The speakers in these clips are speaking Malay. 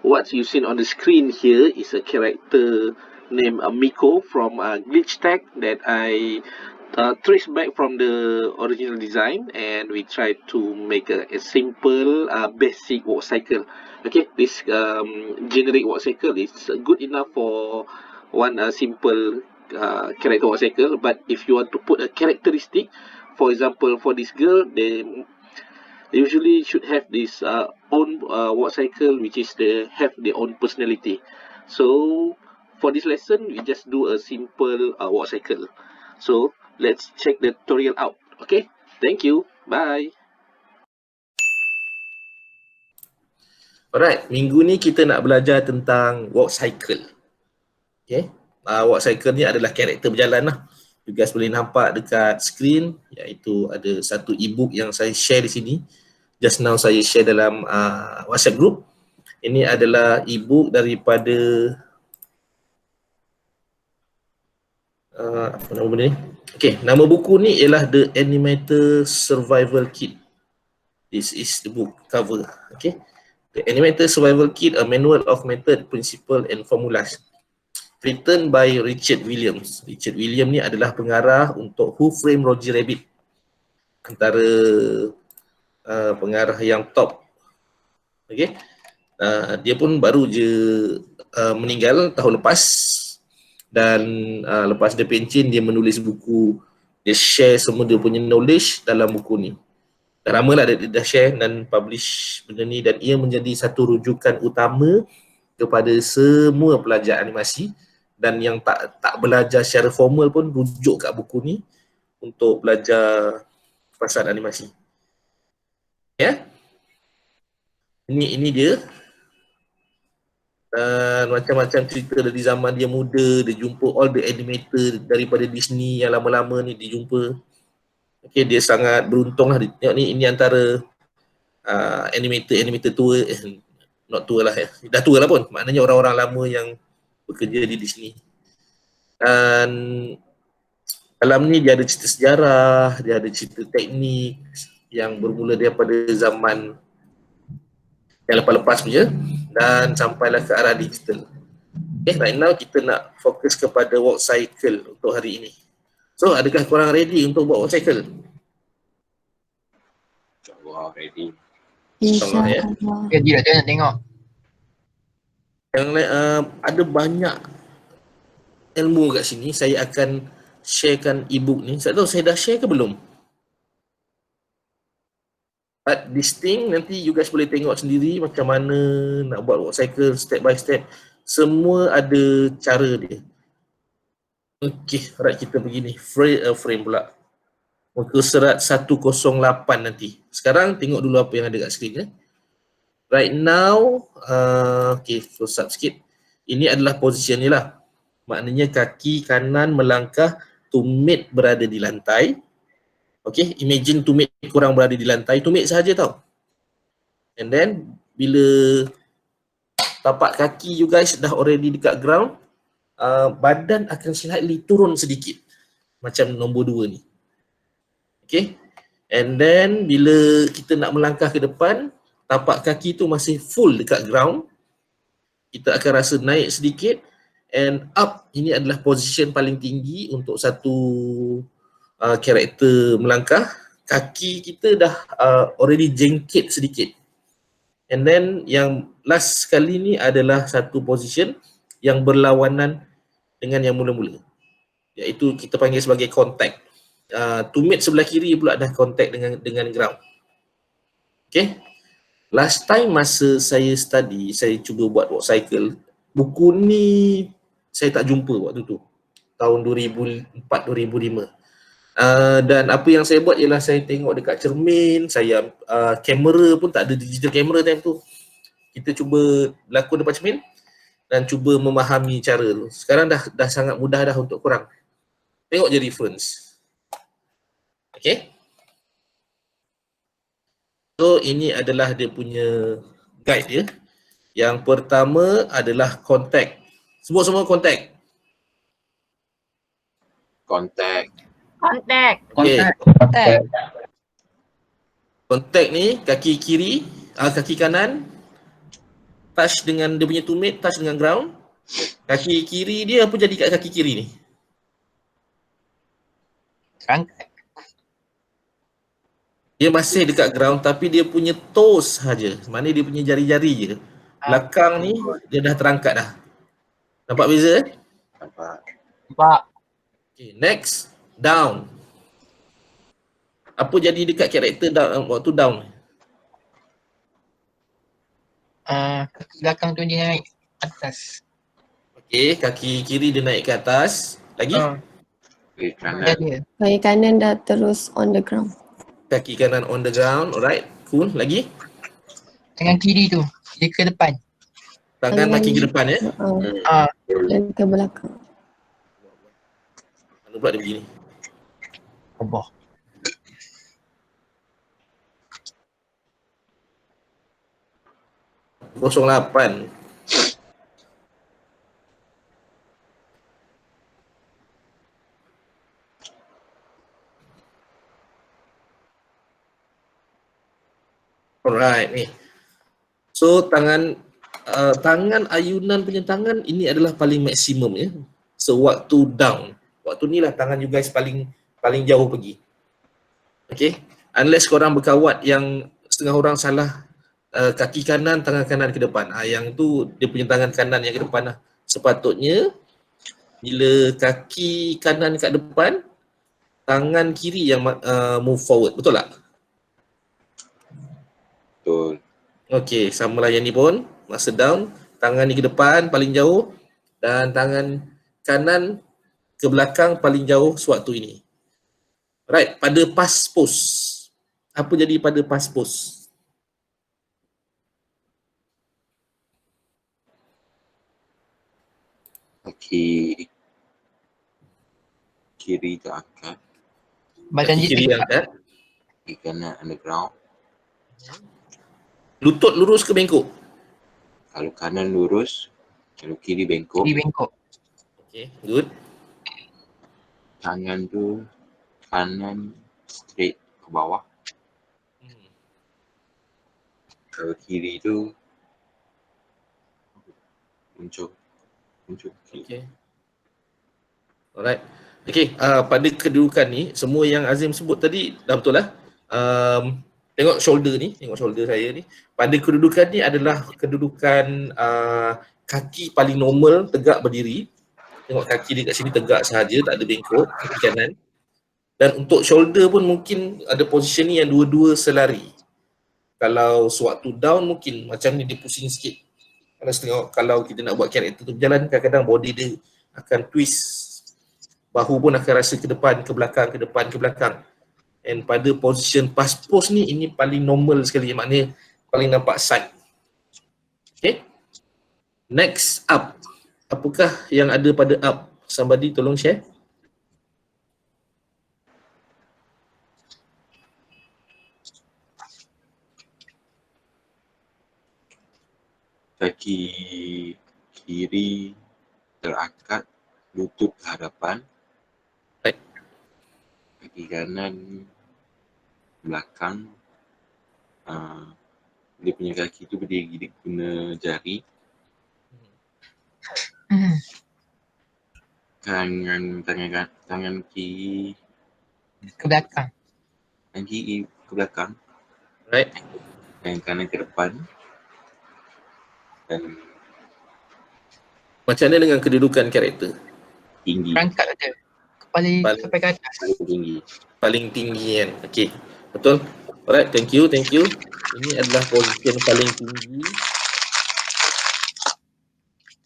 what you seen on the screen here is a character named Miko from Glitch Tech that I traced back from the original design, and we tried to make a simple, basic walk cycle. Okay, this generic walk cycle is good enough for one simple character walk cycle. But if you want to put a characteristic, for example, for this girl, they usually should have this own walk cycle, which is they have their own personality. So for this lesson, we just do a simple walk cycle. So let's check the tutorial out. Okay, thank you. Bye. Alright, minggu ni kita nak belajar tentang walk cycle. Okay, walk cycle ni adalah karakter berjalan lah. You guys boleh nampak dekat screen, iaitu ada satu e-book yang saya share di sini. Just now saya share dalam WhatsApp group. Ini adalah e-book daripada apa nama benda ni? Okay, nama buku ni ialah The Animator Survival Kit. This is the book cover. Okay, The Animator Survival Kit, a manual of method, principle and formulas. Written by Richard Williams. Richard Williams ni adalah pengarah untuk Who Framed Roger Rabbit. Antara pengarah yang top. Okay, dia pun baru je meninggal tahun lepas. Dan lepas dia pencen, dia menulis buku, dia share semua dia punya knowledge dalam buku ni. Dah lama lah dia dah share dan publish benda ni, dan ia menjadi satu rujukan utama kepada semua pelajar animasi, dan yang tak belajar secara formal pun rujuk kat buku ni untuk belajar pasal animasi. Ya, ini dia. Dan macam-macam cerita dari zaman dia muda, dia jumpa all the animator daripada Disney yang lama-lama ni dia jumpa. Okay, dia sangat beruntung lah. Tengok ni, ini antara animator tua, not tua lah, dah tua lah pun, maknanya orang-orang lama yang bekerja di Disney. Dan dalam ni dia ada cerita sejarah, dia ada cerita teknik yang bermula daripada zaman yang lepas-lepas punya dan sampailah ke arah digital. Okay, right now kita nak fokus kepada walk cycle untuk hari ini. So, adakah korang ready untuk buat walk cycle? InsyaAllah ready. InsyaAllah ya. Ready dah, jangan tengok. Yang lain, ada banyak ilmu kat sini. Saya akan sharekan e-book ni. Saya tahu saya dah share ke belum? But this thing nanti you guys boleh tengok sendiri macam mana nak buat walk cycle step by step. Semua ada cara dia. Okay, alright, kita begini. Frame pula. Muka surat 108 nanti. Sekarang tengok dulu apa yang ada kat screen. Right now, okay, close up sikit. Ini adalah position ni lah. Maknanya kaki kanan melangkah, tumit berada di lantai. Okay, imagine tumit korang berada di lantai. Tumit sahaja tau. And then, bila tapak kaki you guys dah already dekat ground, badan akan slightly turun sedikit. Macam nombor 2 ni. Okay. And then, bila kita nak melangkah ke depan, tapak kaki tu masih full dekat ground. Kita akan rasa naik sedikit and up. Ini adalah position paling tinggi untuk satu karakter melangkah. Kaki kita dah already jengkit sedikit. And then yang last sekali ni adalah satu position yang berlawanan dengan yang mula-mula, iaitu kita panggil sebagai contact. Tumit sebelah kiri pula dah contact dengan ground. Okay. Last time masa saya study, saya cuba buat walk cycle, buku ni saya tak jumpa waktu tu, tahun 2004-2005. Dan apa yang saya buat ialah saya tengok dekat cermin, saya kamera pun tak ada digital camera time tu. Kita cuba berlakon depan cermin dan cuba memahami cara tu. Sekarang dah sangat mudah dah untuk korang. Tengok je reference. Okay. So ini adalah dia punya guide dia. Yang pertama adalah contact. Sebut semua contact. Contact. Contact. Okay. Contact. Contact ni kaki kiri, kaki kanan touch dengan dia punya tumit, touch dengan ground. Kaki kiri dia apa jadi kat kaki kiri ni? Terangkat. Dia masih dekat ground tapi dia punya toes saja. Maknanya dia punya jari-jari je. Belakang ni dia dah terangkat dah. Nampak beza? Nampak. Nampak. Okay, next, down. Apa jadi dekat karakter down, waktu down? Kaki belakang tu dia naik atas. Okay, kaki kiri dia naik ke atas. Lagi? Kiri Dia kanan. dia. Kaki kanan dah terus on the ground. Kaki kanan on the ground. Alright, cool. Lagi? Tangan kiri tu. Dia ke depan. Tangan makin ke depan ya. Dan ke belakang. Mana pula dia begini? Allah. Kosong 8. Alright ni. So tangan tangan ayunan punya tangan ini adalah paling maksimum ya. Sewaktu down. Waktu ni lah tangan you guys paling jauh pergi. Okay. Unless korang berkawat yang setengah orang salah kaki kanan, tangan kanan ke depan. Yang tu dia punya tangan kanan yang ke depan lah. Sepatutnya bila kaki kanan kat depan, tangan kiri yang move forward. Betul tak? Betul. Okey, samalah yang ni pun. Masa down, tangan ni ke depan paling jauh dan tangan kanan ke belakang paling jauh sewaktu ini. Right, pada pass pose. Apa jadi pada pass pose? Kaki kiri terangkat. Badan Kaki dia kiri tegak. angkat. Kaki kanan underground. Lutut lurus ke bengkok? Kalau kanan lurus, kalau kiri bengkok. Kiri bengkok. Okay, good. Tangan tu kanan straight ke bawah. Kalau kiri tu muncul kiri. Okay. Alright. Okay, pada kedudukan ni, semua yang Azim sebut tadi dah betul lah. Tengok shoulder ni, tengok shoulder saya ni. Pada kedudukan ni adalah kedudukan kaki paling normal, tegak berdiri. Tengok kaki dia kat sini tegak sahaja, tak ada bengkok, kaki kanan. Dan untuk shoulder pun mungkin ada position ni yang dua-dua selari. Kalau sewaktu down mungkin macam ni dia pusing sikit. Kalau kita nak buat karakter tu berjalan, kadang-kadang body dia akan twist. Bahu pun akan rasa ke depan, ke belakang, ke depan, ke belakang. And pada position pass pose ni, ini paling normal sekali. Maknanya paling nampak side. Okay. Next up. Apakah yang ada pada up? Somebody tolong share. Kaki kiri terangkat, lutut ke hadapan. Right. Kaki kanan belakang. Dia punya kaki tu berdiri guna jari. Tangan kiri Ke belakang. tangan kiri ke belakang, Right. tangan kanan ke depan. Dan Macam mana dengan kedudukan karakter? tinggi, Terangkat saja. Kepala Paling- sampai ke atas. paling tinggi. Paling tinggi kan? Okay. Betul? Alright, thank you. Ini adalah position paling tinggi.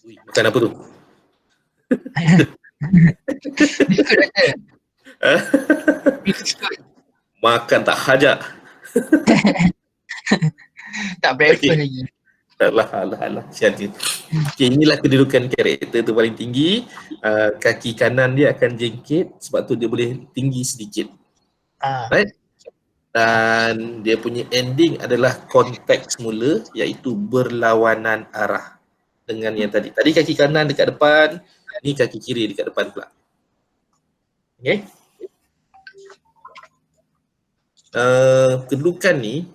Ui, makan apa tu? Biskut ada. Biskut. Makan tak hajak. Tak breakfast Okay. lagi. Alah, sial dia. Okay, inilah kedudukan karakter tu paling tinggi. Kaki kanan dia akan jengkit, sebab tu dia boleh tinggi sedikit. Right? Dan dia punya ending adalah kontak semula, iaitu berlawanan arah dengan yang tadi. Tadi kaki kanan dekat depan, ni kaki kiri dekat depan pula. Okay? Kedudukan ni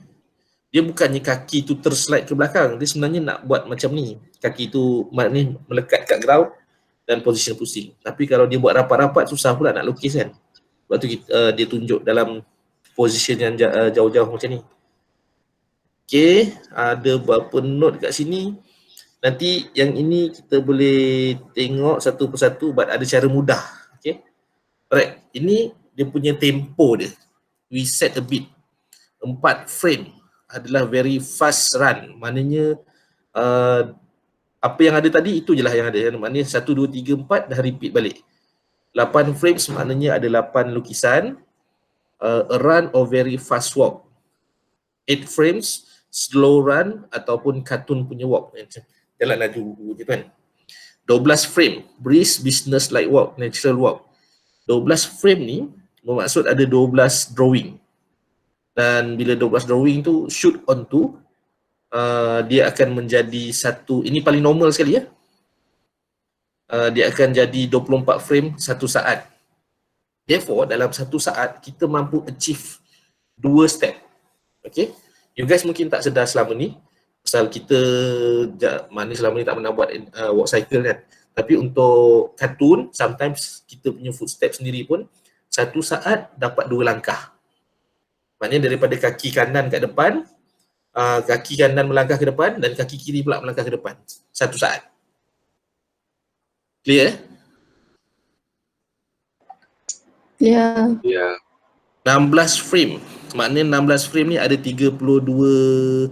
dia bukannya kaki tu terslide ke belakang, dia sebenarnya nak buat macam ni. Kaki tu maknanya melekat kat ground dan position pusing. Tapi kalau dia buat rapat-rapat susah pula nak lukis kan. Sebab tu dia tunjuk dalam position yang jauh-jauh macam ni. Okay, ada berapa note kat sini. Nanti yang ini kita boleh tengok satu persatu, but ada cara mudah. Okay, alright, ini dia punya tempo dia. We set a beat. 4 frame adalah very fast run. Maknanya apa yang ada tadi itu je lah yang ada. Maknanya 1, 2, 3, 4 dah repeat balik. 8 frames maknanya ada 8 lukisan. A run or very fast walk. 8 frames slow run ataupun kartun punya walk. Jalan laju je kan. 12 frame brisk business like walk, natural walk. 12 frame ni bermaksud ada 12 drawing. Dan bila 12 drawing tu shoot onto, dia akan menjadi satu, ini paling normal sekali ya. Dia akan jadi 24 frame satu saat. Therefore dalam satu saat kita mampu achieve 2 step. Okay, you guys mungkin tak sedar selama ni pasal kita mana selama ni tak pernah buat walk cycle kan. Tapi untuk kartun sometimes kita punya footstep sendiri pun satu saat dapat 2 langkah. Maknanya daripada kaki kanan kat depan, kaki kanan melangkah ke depan dan kaki kiri pula melangkah ke depan. Satu saat. Clear? Ya. Ya. 16 frame. Maknanya 16 frame ni ada 32,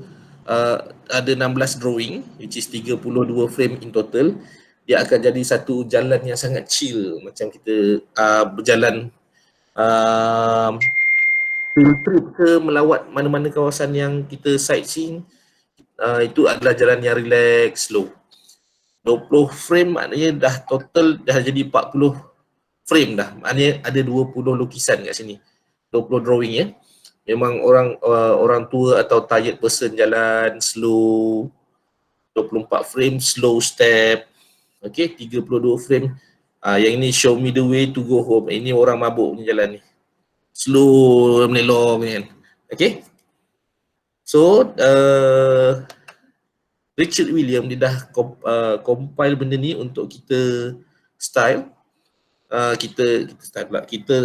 ada 16 drawing, which is 32 frame in total. Dia akan jadi satu jalan yang sangat chill. Macam kita berjalan field trip ke melawat mana-mana kawasan yang kita sightseeing, itu adalah jalan yang relax, slow. 20 frame maknanya dah total dah jadi 40 frame dah. Maknanya ada 20 lukisan kat sini. 20 drawing ya. Memang orang tua atau tired person jalan slow. 24 frame slow step. Okay, 32 frame. Yang ini show me the way to go home. Ini orang mabuk punya jalan ni. Slow menelong kan. Okay. So Richard William dia dah compile benda ni untuk kita style. Kita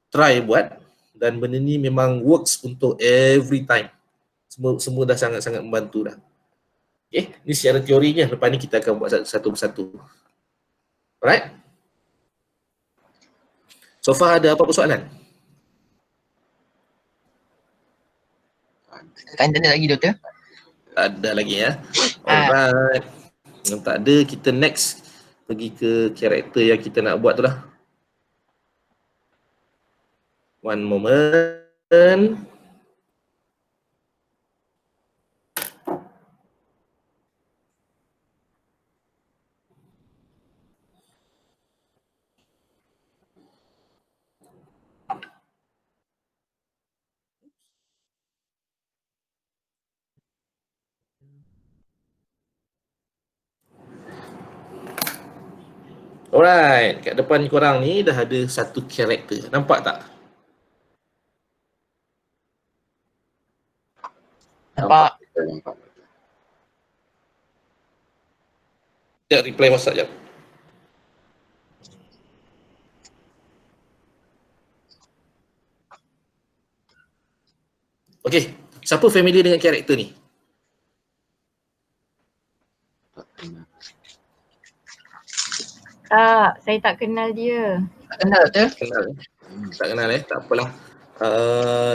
try buat dan benda ni memang works untuk every time. Semua dah sangat-sangat membantu dah. Okay, ni secara teorinya. Lepas ni kita akan buat satu persatu. Alright. So far ada apa-apa soalan? Kan ada lagi doktor? Ada lagi ya. Alright. Yang tak ada, kita next pergi ke karakter yang kita nak buat tu lah. One moment. Alright, kat depan korang ni dah ada satu karakter. Nampak tak? Nampak. Nampak. Sekejap reply WhatsApp sekejap. Okay, siapa familiar dengan karakter ni? Tak, saya tak kenal dia. Tak kenal doktor? Kenal? Tak kenal tak apalah.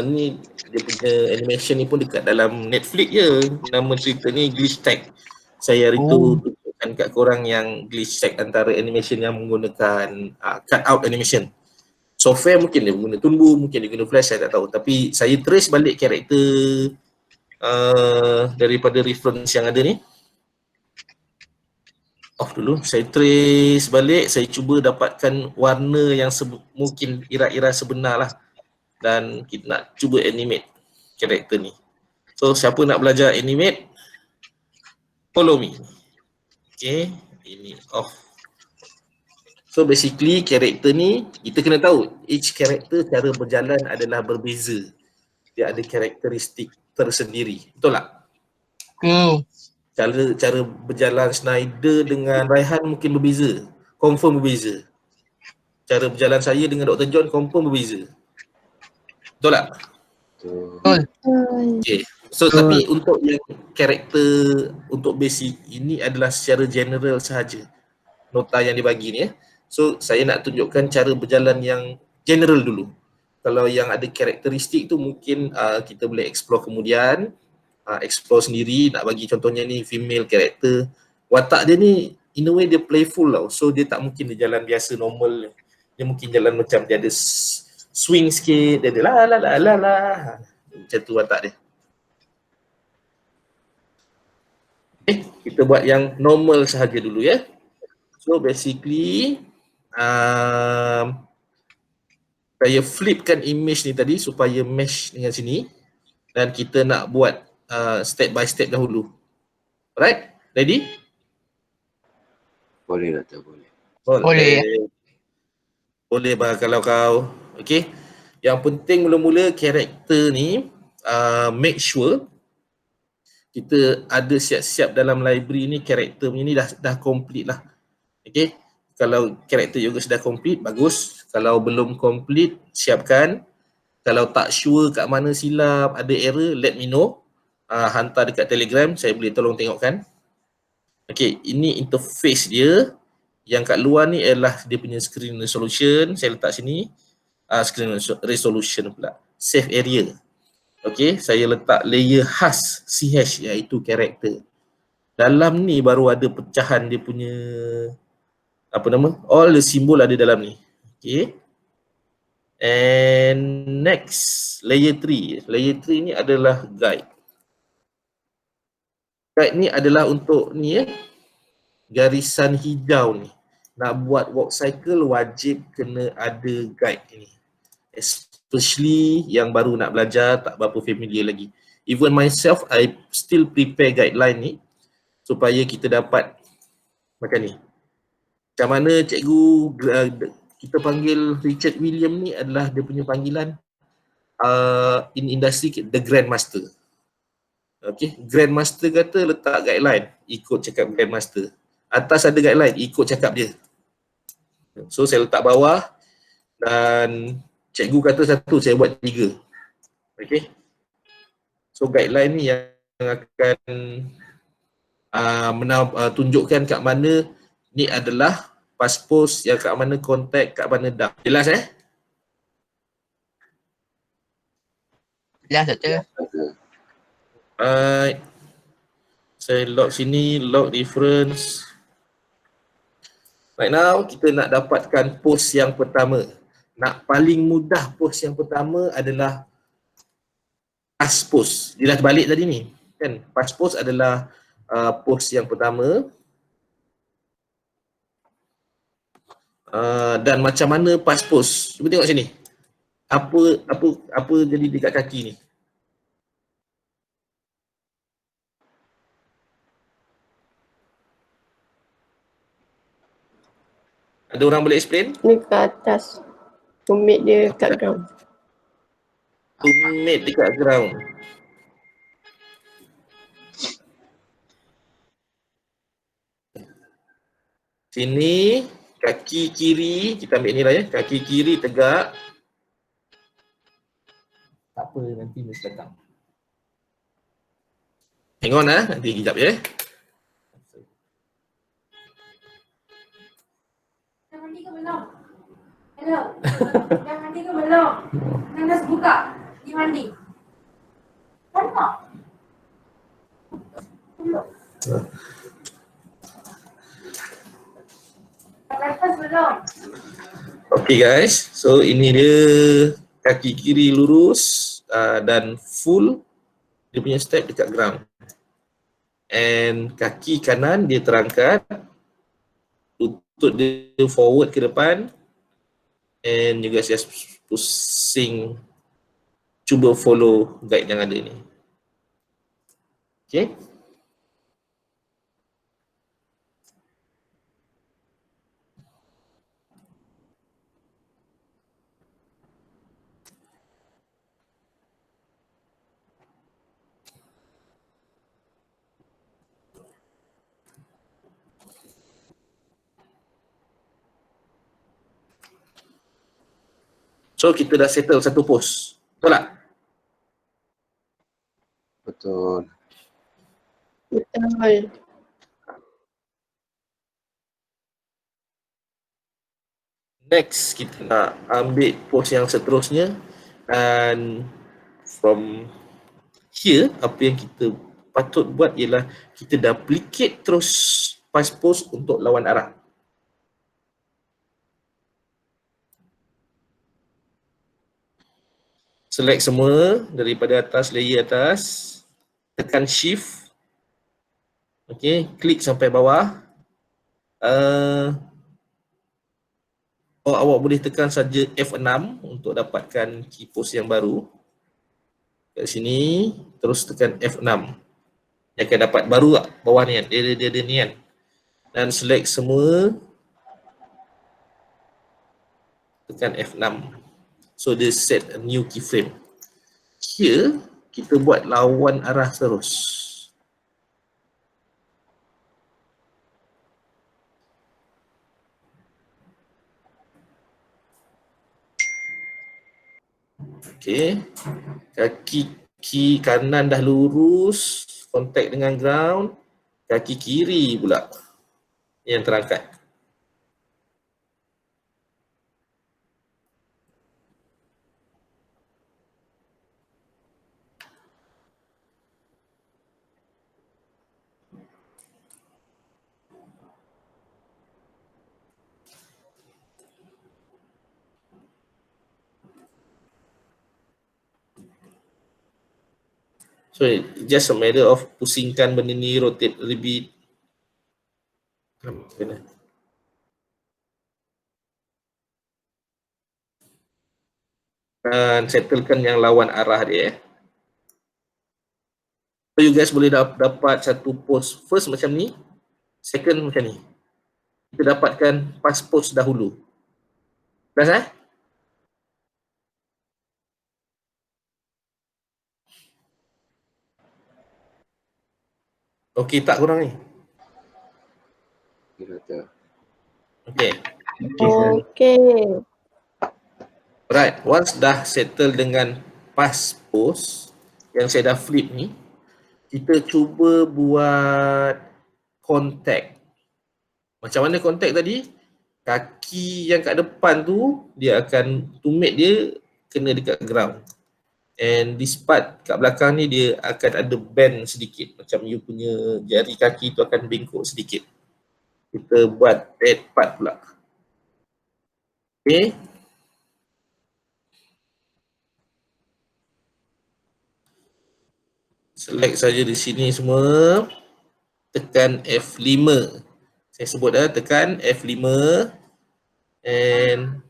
Ni dia punya animation ni pun dekat dalam Netflix je. Nama cerita ni Glitch Tag. Saya hari tu tunjukkan kat korang yang Glitch Tag antara animation yang menggunakan cut out animation. Software mungkin dia guna Toonboom, mungkin dia guna Flash, saya tak tahu. Tapi saya trace balik karakter daripada reference yang ada ni. Off dulu, saya trace balik, saya cuba dapatkan warna yang mungkin ira-ira sebenar lah. Dan kita nak cuba animate karakter ni. So siapa nak belajar animate, follow me. Okay, ini off. So basically karakter ni kita kena tahu each karakter cara berjalan adalah berbeza. Dia ada karakteristik tersendiri. Betul tak? True. Cara berjalan Schneider dengan Raihan mungkin berbeza. Confirm berbeza. Cara berjalan saya dengan Dr. John confirm berbeza. Betul tak? Betul. Okay. So tapi untuk yang karakter untuk basic ini adalah secara general sahaja. Nota yang dibagi ni So saya nak tunjukkan cara berjalan yang general dulu. Kalau yang ada karakteristik tu mungkin kita boleh explore kemudian. Explore sendiri, nak bagi contohnya ni female character. Watak dia ni in a way dia playful tau. So dia tak mungkin dia jalan biasa normal. Dia mungkin jalan macam dia ada swing sikit, dia ada la la la la la. Macam tu watak dia. Okay, kita buat yang normal sahaja dulu ya. So basically saya flipkan image ni tadi supaya mesh dengan sini dan kita nak buat step by step dahulu. Alright? Ready? Boleh Doktor, boleh. Boleh. Boleh bah kalau kau. Okay. Yang penting mula-mula karakter ni make sure kita ada siap-siap dalam library ni karakter ni dah complete lah. Okay. Kalau karakter juga sudah complete, bagus. Kalau belum complete, siapkan. Kalau tak sure kat mana silap, ada error, let me know. Hantar dekat Telegram, saya boleh tolong tengokkan. Okay, ini interface dia. Yang kat luar ni adalah dia punya screen resolution. Saya letak sini. Screen resolution pula. Save area. Okay, saya letak layer khas CH iaitu karakter. Dalam ni baru ada pecahan dia punya apa nama? All the symbol ada dalam ni. Okay. And next, layer 3. Layer 3 ni adalah guide. Guide ni adalah untuk ni garisan hijau ni. Nak buat walk cycle wajib kena ada guide ni. Especially yang baru nak belajar, tak berapa familiar lagi. Even myself, I still prepare guideline ni supaya kita dapat macam ni. Macam mana cikgu kita panggil Richard William ni adalah dia punya panggilan in industry the Grandmaster. Okay, Grandmaster kata letak guideline, ikut cakap Grandmaster. Atas ada guideline, ikut cakap dia. So saya letak bawah dan cikgu kata satu, saya buat 3. Okay. So guideline ni yang akan tunjukkan kat mana ni adalah paspos, yang kat mana kontak, kat mana dah. Jelas Jelas Doktor. Alright. Saya log sini, log reference. Right now kita nak dapatkan post yang pertama. Nak paling mudah post yang pertama adalah pass post. Dia dah terbalik tadi ni. Kan? Pass post adalah post yang pertama. Dan macam mana pass post? Cuba tengok sini. Apa jadi dekat kaki ni? Ada orang boleh explain? Ni ke atas. Tumit dia kat ground. Tumit dekat ground. Sini kaki kiri, kita ambil ni lah ya. Kaki kiri tegak. Tak apa, nanti mesti datang. Hang on nanti kejap ya. Dah mandi ke belum? Hello? Dah mandi ke belum? Nanas buka. Pergi mandi. Mana? Belum. Dah breakfast belum? Okay guys, so ini dia kaki kiri lurus dan full dia punya step dekat ground. And kaki kanan dia terangkat, lutut dia forward ke depan, and you guys just pusing, cuba follow guide yang ada ni. Okay. So kita dah settle satu post. Betul tak? Betul. Betul. Next kita nak ambil post yang seterusnya, dan from here apa yang kita patut buat ialah kita duplicate terus pas post untuk lawan arah. Select semua daripada atas, layer atas, tekan shift, okey, klik sampai bawah. Awak boleh tekan saja F6 untuk dapatkan key post yang baru. Kat sini, terus tekan F6. Dia akan dapat baru tak bawah ni kan, dia ni kan. Dan select semua, tekan F6. So dia set a new keyframe. Here, kita buat lawan arah terus. Okey, kaki kanan dah lurus, contact dengan ground, kaki kiri pula yang terangkat. So just a matter of pusingkan benda ni, rotate a little bit. Dan settlekan yang lawan arah dia. So you guys boleh dapat satu post first macam ni, second macam ni. Kita dapatkan pas post dahulu. Dah Okey tak korang ni? Kira-kira. Okey. Okay. Alright, once dah settle dengan pas post yang saya dah flip ni, kita cuba buat contact. Macam mana contact tadi? Kaki yang kat depan tu, dia akan tumit dia kena dekat ground. And this part kat belakang ni dia akan ada bend sedikit. Macam you punya jari kaki tu akan bengkok sedikit. Kita buat that part pula. Okay. Select saja di sini semua. Tekan F5. Saya sebut dah, tekan F5. And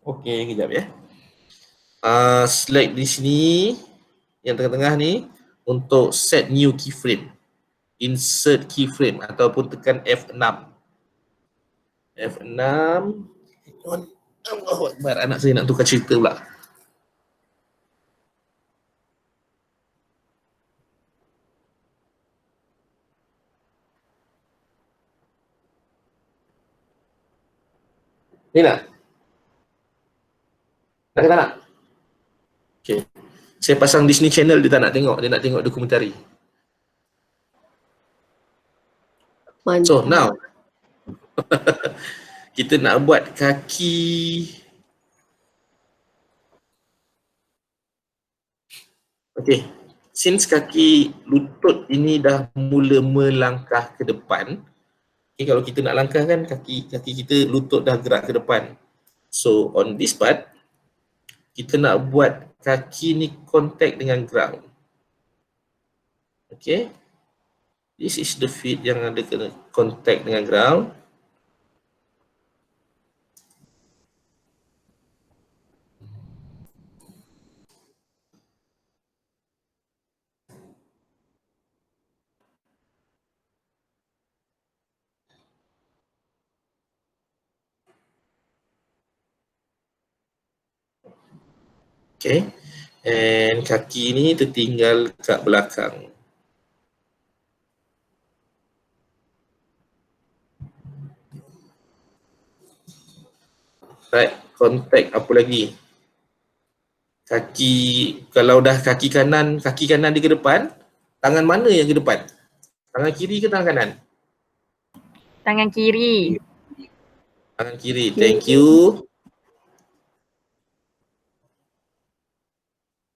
okey, kejap ya. Select di sini yang tengah-tengah ni untuk set new keyframe. Insert keyframe ataupun tekan F6. F6. Allahu Akbar, anak saya nak tukar cerita pula. Ni nak? Nak ke tak nak? Okay. Saya pasang Disney Channel, dia tak nak tengok. Dia nak tengok dokumentari. Mantap. So now, kita nak buat kaki. Okay. Since kaki lutut ini dah mula melangkah ke depan. Okay, kalau kita nak langkah kan, kaki kita lutut dah gerak ke depan. So on this part, kita nak buat kaki ni contact dengan ground. Okay. This is the feet yang ada kena contact dengan ground. Okay. And kaki ni tertinggal kat belakang. Right, contact apa lagi? Kaki, kalau dah kaki kanan dia ke depan, tangan mana yang ke depan? Tangan kiri ke tangan kanan? Tangan kiri. Tangan kiri, thank you.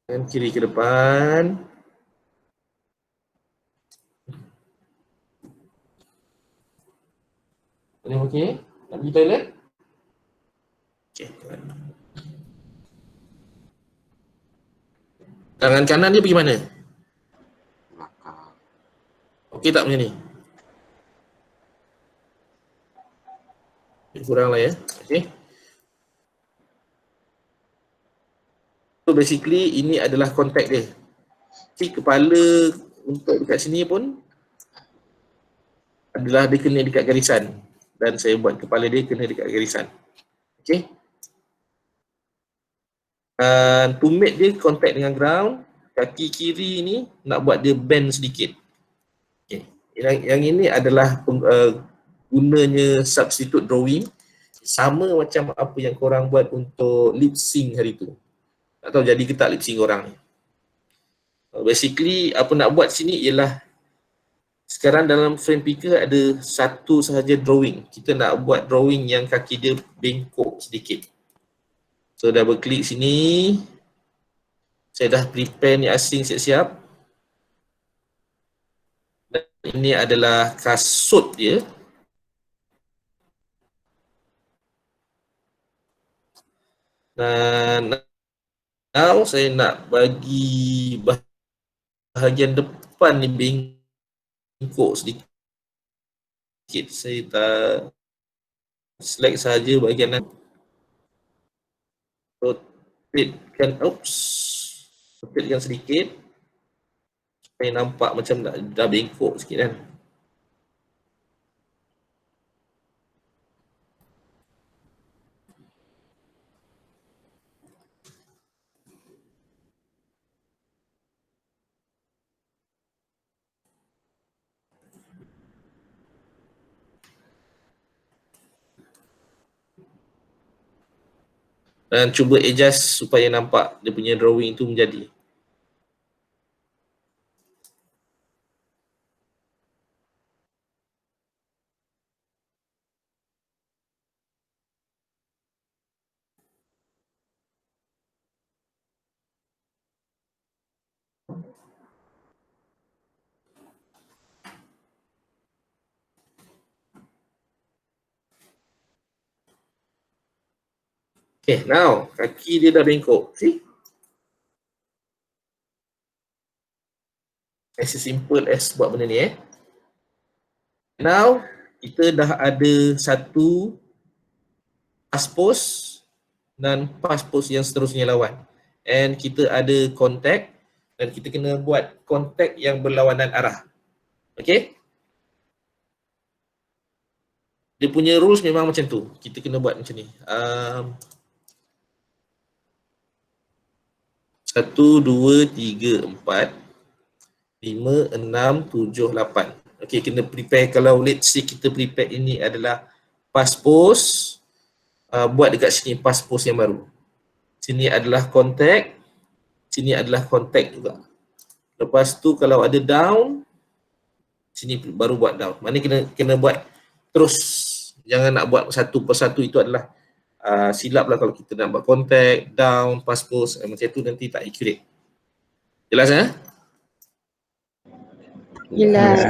Tangan kiri ke depan. Ini okey? Nak pergi toilet? Okey. Tangan kanan dia pergi mana? Belakang. Okey tak macam ni? Kurang lah ya. Okey. So basically ini adalah kontak dia. Si kepala untuk dekat sini pun adalah dia kena dekat garisan. Dan saya buat kepala dia kena dekat garisan. Okey. To make dia contact dengan ground, kaki kiri ni nak buat dia bend sedikit. Okay. Yang ini adalah gunanya substitute drawing, sama macam apa yang korang buat untuk lip sync hari tu. Tak tahu jadi ke tak lip sync korang ni. Basically apa nak buat sini ialah sekarang dalam frame picker ada satu sahaja drawing. Kita nak buat drawing yang kaki dia bengkok sedikit. So double klik sini. Saya dah prepare ni asing siap-siap. Dan ini adalah kasut dia. Dan now saya nak bagi bahagian depan ni bengkok sedikit. Saya tak select saja bahagian rotatekan, rotatekan sedikit supaya nampak macam dah bengkok sikit kan. Dan cuba adjust supaya nampak dia punya drawing itu menjadi. Okay, now kaki dia dah bengkok. See? As simple as buat benda ni Now, kita dah ada satu pass pose dan pass pose yang seterusnya lawan. And kita ada contact dan kita kena buat contact yang berlawanan arah. Okay? Dia punya rules memang macam tu. Kita kena buat macam ni. 1, 2, 3, 4, 5, 6, 7, 8. Okay, kena prepare. Kalau let's say kita prepare ini adalah pass pose, buat dekat sini pass pose yang baru. Sini adalah contact, sini adalah contact juga. Lepas tu kalau ada down, sini baru buat down. Maknanya kena buat terus. Jangan nak buat satu persatu, itu adalah silap lah kalau kita nak buat contact, down, pass pose, macam tu nanti tak accurate. Jelas Jelas.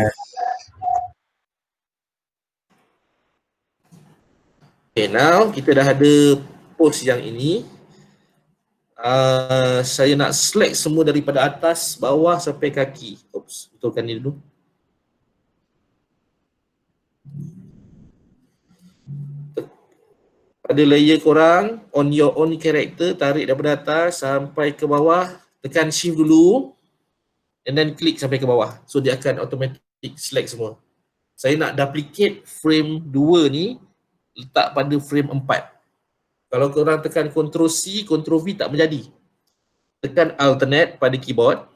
Okay, now kita dah ada pose yang ini. Saya nak select semua daripada atas, bawah sampai kaki. Oops, betulkan ni dulu. Pada layer korang, on your own character, tarik daripada atas sampai ke bawah, tekan shift dulu and then klik sampai ke bawah. So dia akan automatic select semua. Saya nak duplicate frame 2 ni, letak pada frame 4. Kalau korang tekan Ctrl C, Ctrl V tak menjadi. Tekan alternate pada keyboard,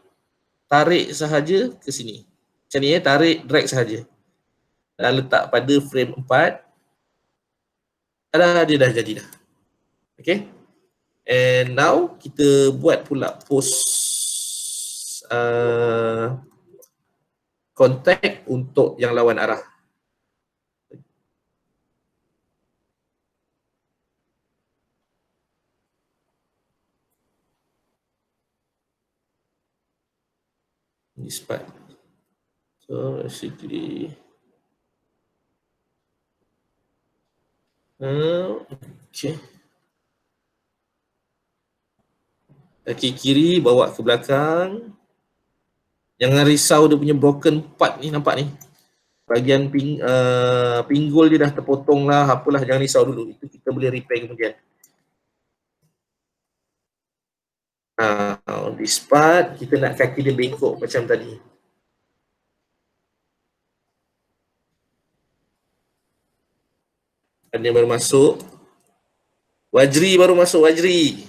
tarik sahaja ke sini. Macam ni tarik, drag sahaja. Dan letak pada frame 4. Dia dah jadi dah. Okay. And now kita buat pula pose contact untuk yang lawan arah. This part. So basically, okay. Kaki kiri bawa ke belakang. Jangan risau dia punya broken part ni, nampak ni. Bahagian pinggul dia dah terpotong lah, apalah, jangan risau dulu. Itu kita boleh repair kemudian. This part, kita nak kaki dia bengkok macam tadi. Ada yang baru masuk. Wajri baru masuk, Wajri.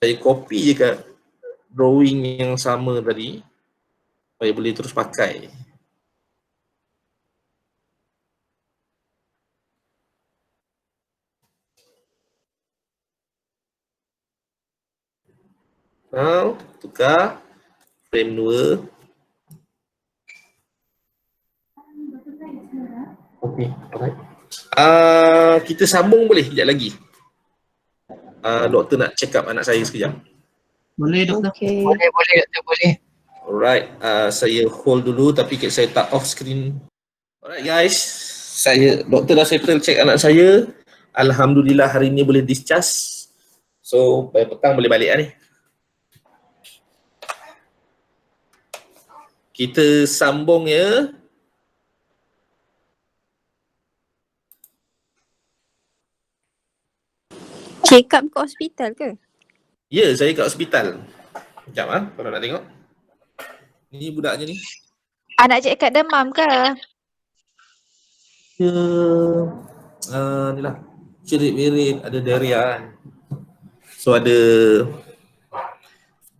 Saya copy je kat drawing yang sama tadi supaya boleh terus pakai. Now, tukar frame 2. Okay, alright. Kita sambung boleh sekejap lagi. Doktor nak check up anak saya sekejap. Boleh doktor. Okay. Boleh doktor, boleh. Alright, saya hold dulu tapi saya tak off screen. Alright guys, doktor dah settle check anak saya. Alhamdulillah hari ni boleh discharge. So, pada petang boleh balik lah ni. Kita sambung ya. Check up ke hospital ke? Ya, saya kat hospital. Sekejap kalau nak tengok. Ni budaknya ni. Anak cek kat demam ke? Ya, ni lah. Cerit-berit, ada diarrhea kan. So ada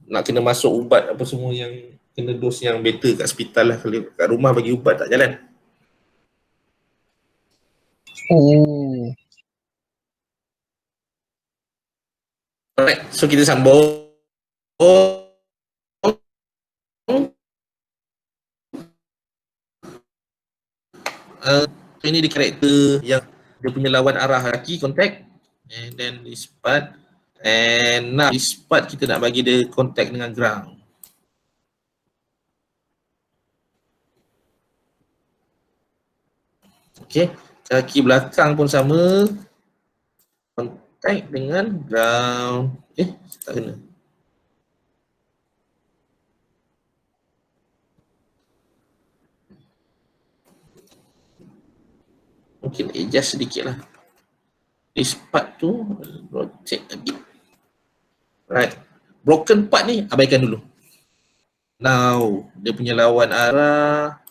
nak kena masuk ubat apa semua yang kena dos yang better kat hospital lah. Kalau kat rumah bagi ubat tak jalan. Oh. Alright, so kita sambung. Ini di karakter yang dia punya lawan arah lagi, contact. And then this part. And now this part kita nak bagi dia contact dengan ground. Okay, kaki belakang pun sama. Contact dengan ground. Tak kena. Mungkin adjust sedikit lah. This part tu rotate a bit. Right. Broken part ni abaikan dulu. Now, dia punya lawan arah.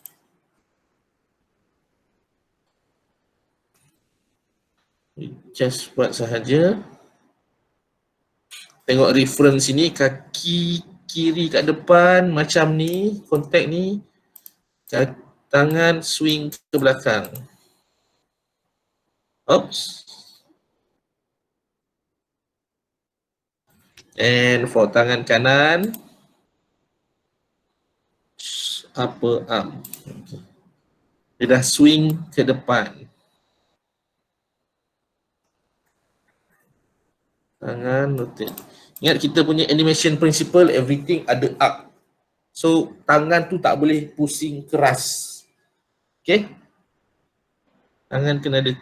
Just buat sahaja. Tengok reference ini, kaki kiri kat depan macam ni, contact ni. Tangan swing ke belakang. Oops. And for tangan kanan, upper arm. Okay. Dia dah swing ke depan. Tangan rotate. Ingat kita punya animation principle, everything ada up. So tangan tu tak boleh pusing keras. Okay. Tangan kena ada,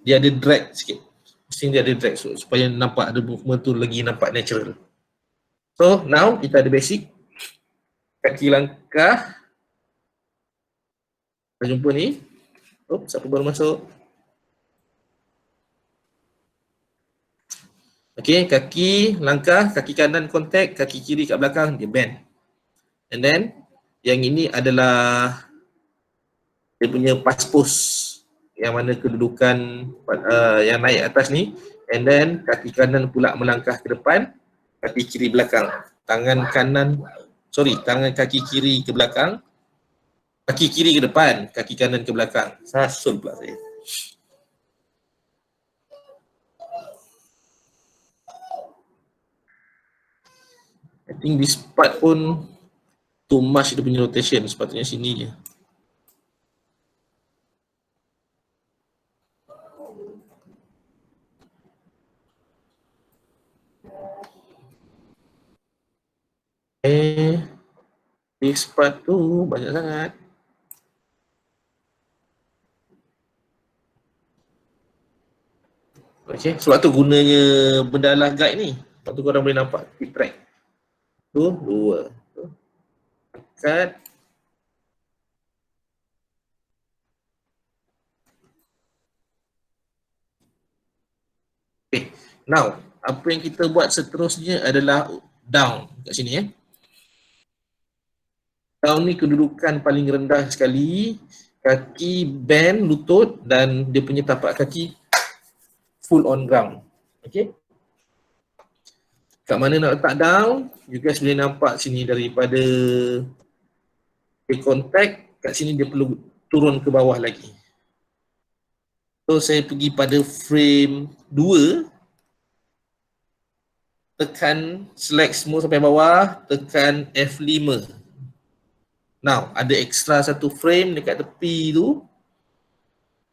dia ada drag sikit. Mesti dia ada drag supaya nampak ada movement tu lagi nampak natural. So now kita ada basic. Kaki langkah. Kita jumpa ni. Siapa baru masuk? Okay, kaki langkah, kaki kanan contact, kaki kiri kat belakang dia bend. And then yang ini adalah dia punya paspos yang mana kedudukan yang naik atas ni, and then kaki kanan pula melangkah ke depan, kaki kiri belakang. Tangan kaki kiri ke belakang, kaki kiri ke depan, kaki kanan ke belakang. Sasul pula saya. I think this part pun too much dia punya rotation, sepatutnya sini je. This part tu banyak sangat. Okay, sebab tu gunanya benda lah guide ni. Sebab tu korang boleh nampak keep track. Tu, 2. Cut. Okay, now apa yang kita buat seterusnya adalah down kat sini ya. Down ni kedudukan paling rendah sekali, kaki bend lutut dan dia punya tapak kaki full on ground. Okay. Kat mana nak letak down, you guys boleh nampak sini daripada contact, kat sini dia perlu turun ke bawah lagi. So saya pergi pada frame 2, tekan select semua sampai bawah, tekan F5. Now ada extra satu frame dekat tepi tu,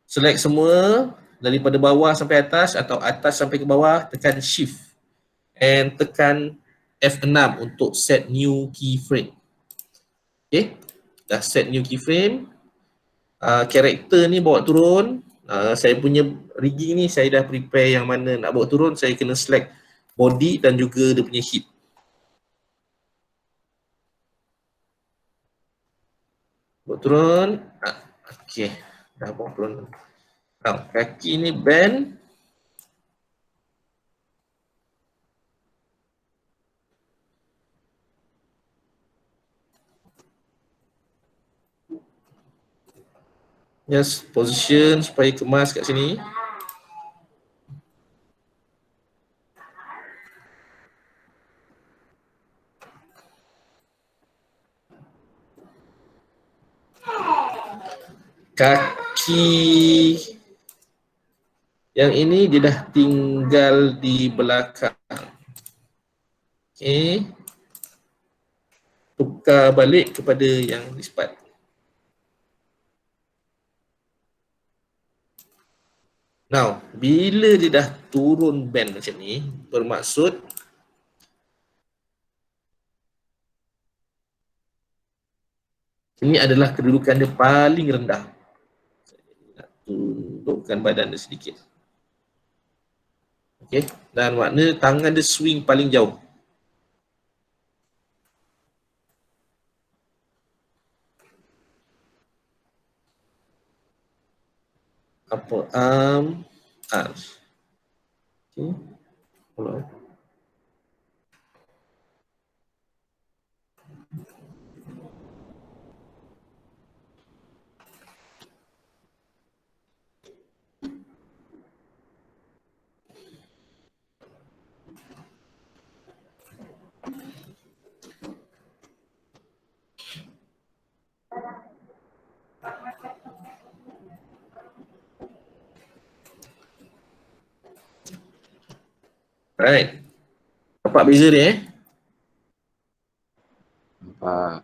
select semua daripada bawah sampai atas atau atas sampai ke bawah, tekan shift and tekan F6 untuk set new keyframe. Okay, dah set new keyframe. Karakter ni bawa turun. Saya punya rigging ni saya dah prepare yang mana nak bawa turun. Saya kena select body dan juga dia punya hip. Bawa turun. Okay, dah bawa turun. Now, kaki ni bend. Just position supaya kemas kat sini. Kaki yang ini dia dah tinggal di belakang. Okay. Tukar balik kepada yang lipat. Now, bila dia dah turun bend macam ni, bermaksud ini adalah kedudukan dia paling rendah. Saya nak tundukkan badan dia sedikit. Okey, dan makna tangan dia swing paling jauh. Apa arm R. Okey. Follow. Right. Nampak beza dia Nampak.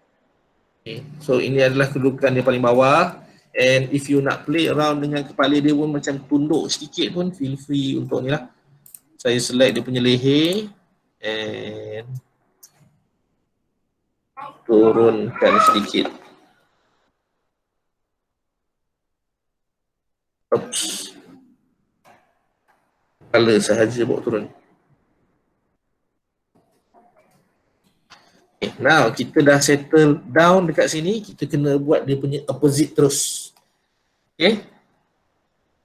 Okay. So ini adalah kedudukan dia paling bawah. And if you nak play around dengan kepala dia pun macam tunduk sedikit pun, feel free untuk ni lah. Saya select dia punya leher and turunkan sedikit. Oops. Kepala sahaja bawa turun. Okay, now kita dah settle down dekat sini, kita kena buat dia punya opposite terus. Okay.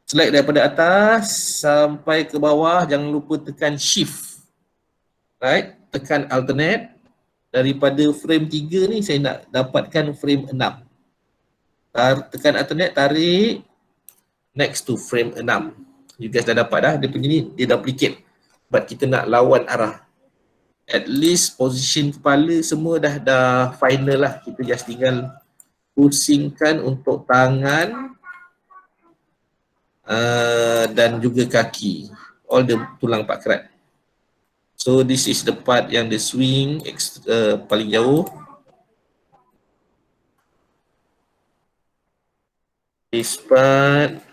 Select daripada atas sampai ke bawah, jangan lupa tekan shift. Right, tekan alternate. Daripada frame 3 ni saya nak dapatkan frame 6. Tekan alternate, tarik next to frame 6. You guys dah dapat dah, dia punya ni, dia duplicate. Sebab kita nak lawan arah. At least position kepala semua dah final lah. Kita just tinggal pusingkan untuk tangan dan juga kaki. All the tulang pakrat. So this is the part yang the swing paling jauh. This part.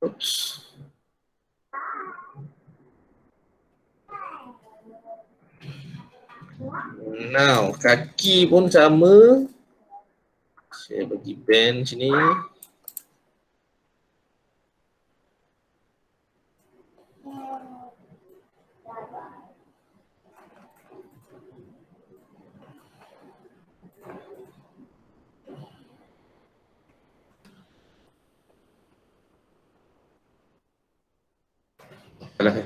Oops. Now, kaki pun sama. Saya bagi band sini. Alah.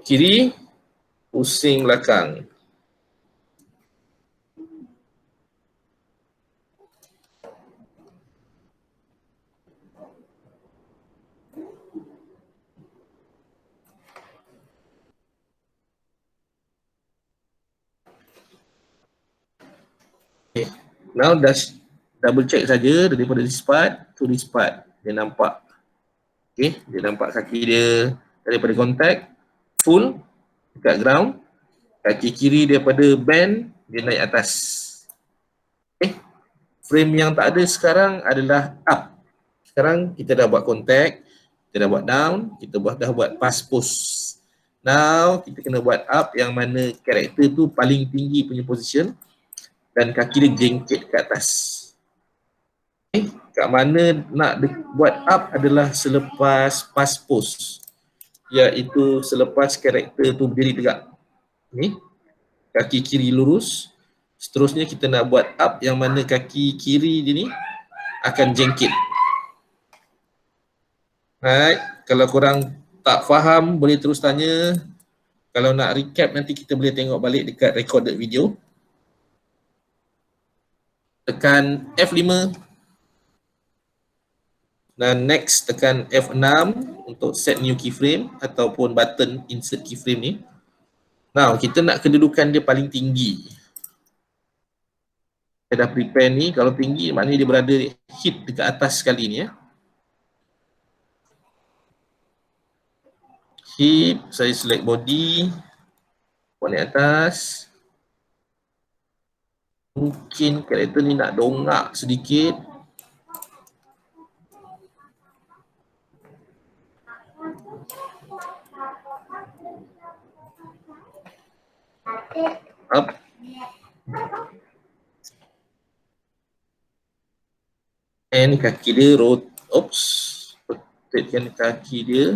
Kiri, pusing belakang. Okay. Now just double check saja daripada this part to this part. Dia nampak. Okay, dia nampak kaki dia daripada contact full dekat ground. Kaki kiri daripada bend dia naik atas. Okay. Frame yang tak ada sekarang adalah up. Sekarang kita dah buat contact, kita dah buat down, kita dah buat pass push. Now kita kena buat up yang mana karakter tu paling tinggi punya position dan kaki dia jengkit ke atas. Okay. Kat mana nak buat up adalah selepas pass push, iaitu selepas karakter tu berdiri tegak. Ni kaki kiri lurus. Seterusnya kita nak buat up yang mana kaki kiri dia ni akan jengkit. Right, kalau korang tak faham boleh terus tanya. Kalau nak recap nanti kita boleh tengok balik dekat recorded video. Tekan F5 dan next tekan F6 untuk set new keyframe ataupun button insert keyframe ni. Now kita nak kedudukan dia paling tinggi. Saya dah prepare ni, kalau tinggi maknanya dia berada hit dekat atas sekali ni ya. Hip, saya select body, buat naik atas. Mungkin karakter ni nak dongak sedikit. Up. And kaki dia rotatekan kaki dia.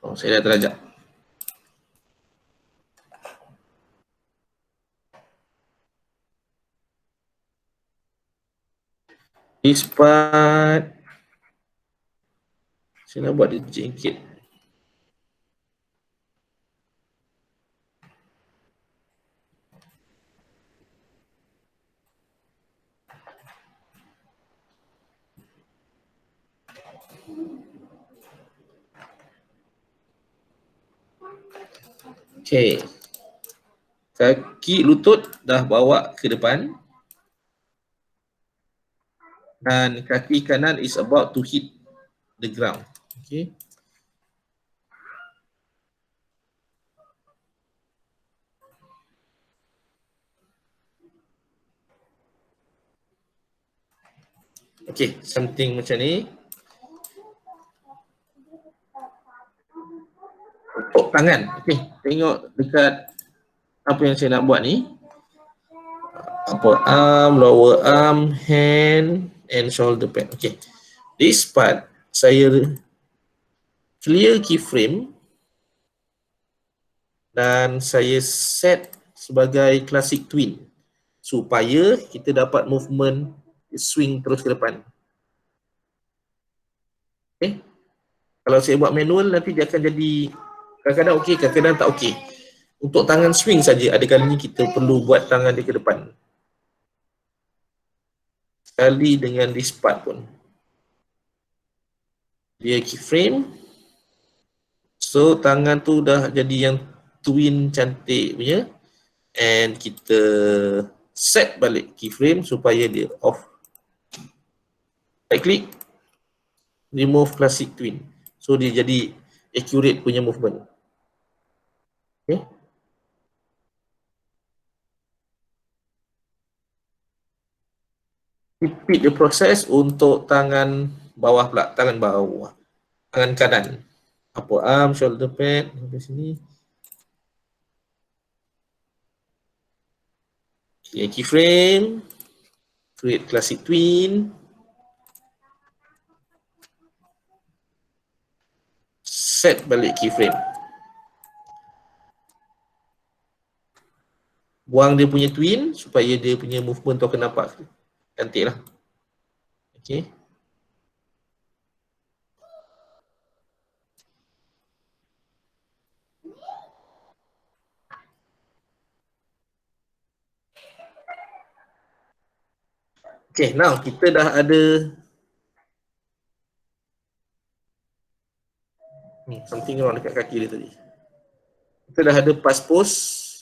Oh, saya dah terajak. This part saya nak buat dia jengkit. Okay. Kaki lutut dah bawa ke depan. Dan kaki kanan is about to hit the ground. Okay. Okay, something macam ni. Untuk tangan. Okay, tengok dekat apa yang saya nak buat ni. Upper arm, lower arm, hand and shoulder pad. Okay, this part saya clear keyframe dan saya set sebagai classic twin supaya kita dapat movement swing terus ke depan. Okay. Kalau saya buat manual nanti dia akan jadi kadang-kadang okey, kadang-kadang tak okey. Untuk tangan swing saja ada kalanya kita perlu buat tangan dia ke depan. Sekali dengan this part pun. Dia keyframe. So tangan tu dah jadi yang twin cantik punya. And kita set balik keyframe supaya dia off. Right click. Remove classic twin. So dia jadi accurate punya movement. Okay. Repeat the process untuk tangan bawah pula, tangan bawah. Tangan kanan. Upper arm, shoulder pad, sampai sini. Okay, keyframe. Create classic twin. Set balik keyframe. Buang dia punya twin supaya dia punya movement tu akan nampak cantik lah. Okay. Okay, now kita dah ada something wrong dekat kaki dia tadi. Kita dah ada pass pose,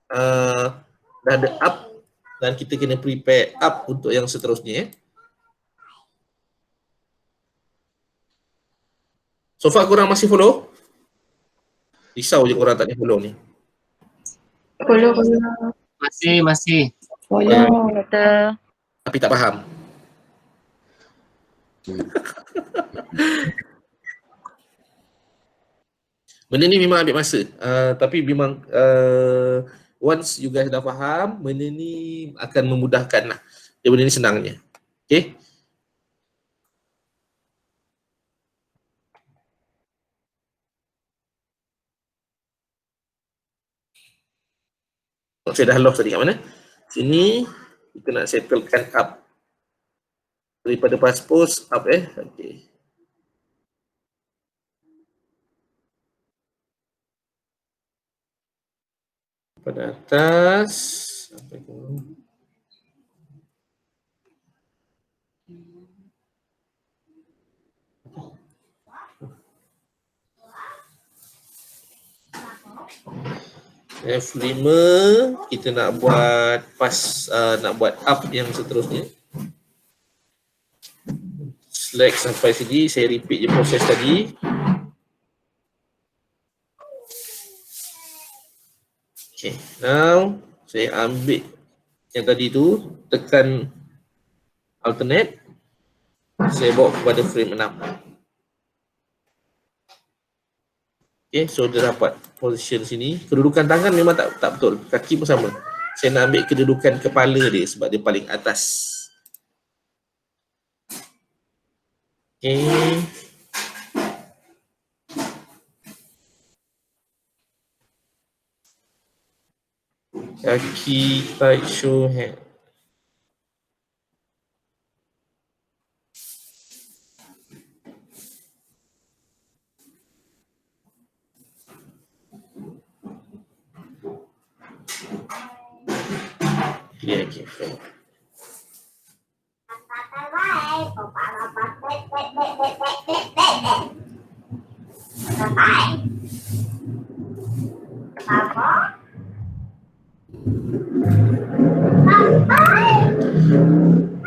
dah ada up dan kita kena prepare up untuk yang seterusnya. So far korang masih follow? Risau je korang tak ada follow ni. Follow. Masih. Follow, betul. Tapi tak faham. Benda ni memang ambil masa. Tapi memang once you guys dah faham, benda ni akan memudahkan lah. Benda ni senangnya. Okay. Saya dah lost tadi kat mana? Sini kita nak settlekan up. Daripada pass pose up okay. Pada atas sampai ke F5 kita nak buat pass, nak buat up yang seterusnya. Select sampai sini, saya repeat je proses tadi. Okay, now saya ambil yang tadi tu, tekan alternate, saya bawa kepada frame 6. Okay, so dia dapat position sini. Kedudukan tangan memang tak betul, kaki pun sama. Saya nak ambil kedudukan kepala dia sebab dia paling atas. Okay. Kaki tight show hand. Yeah, okay, fine.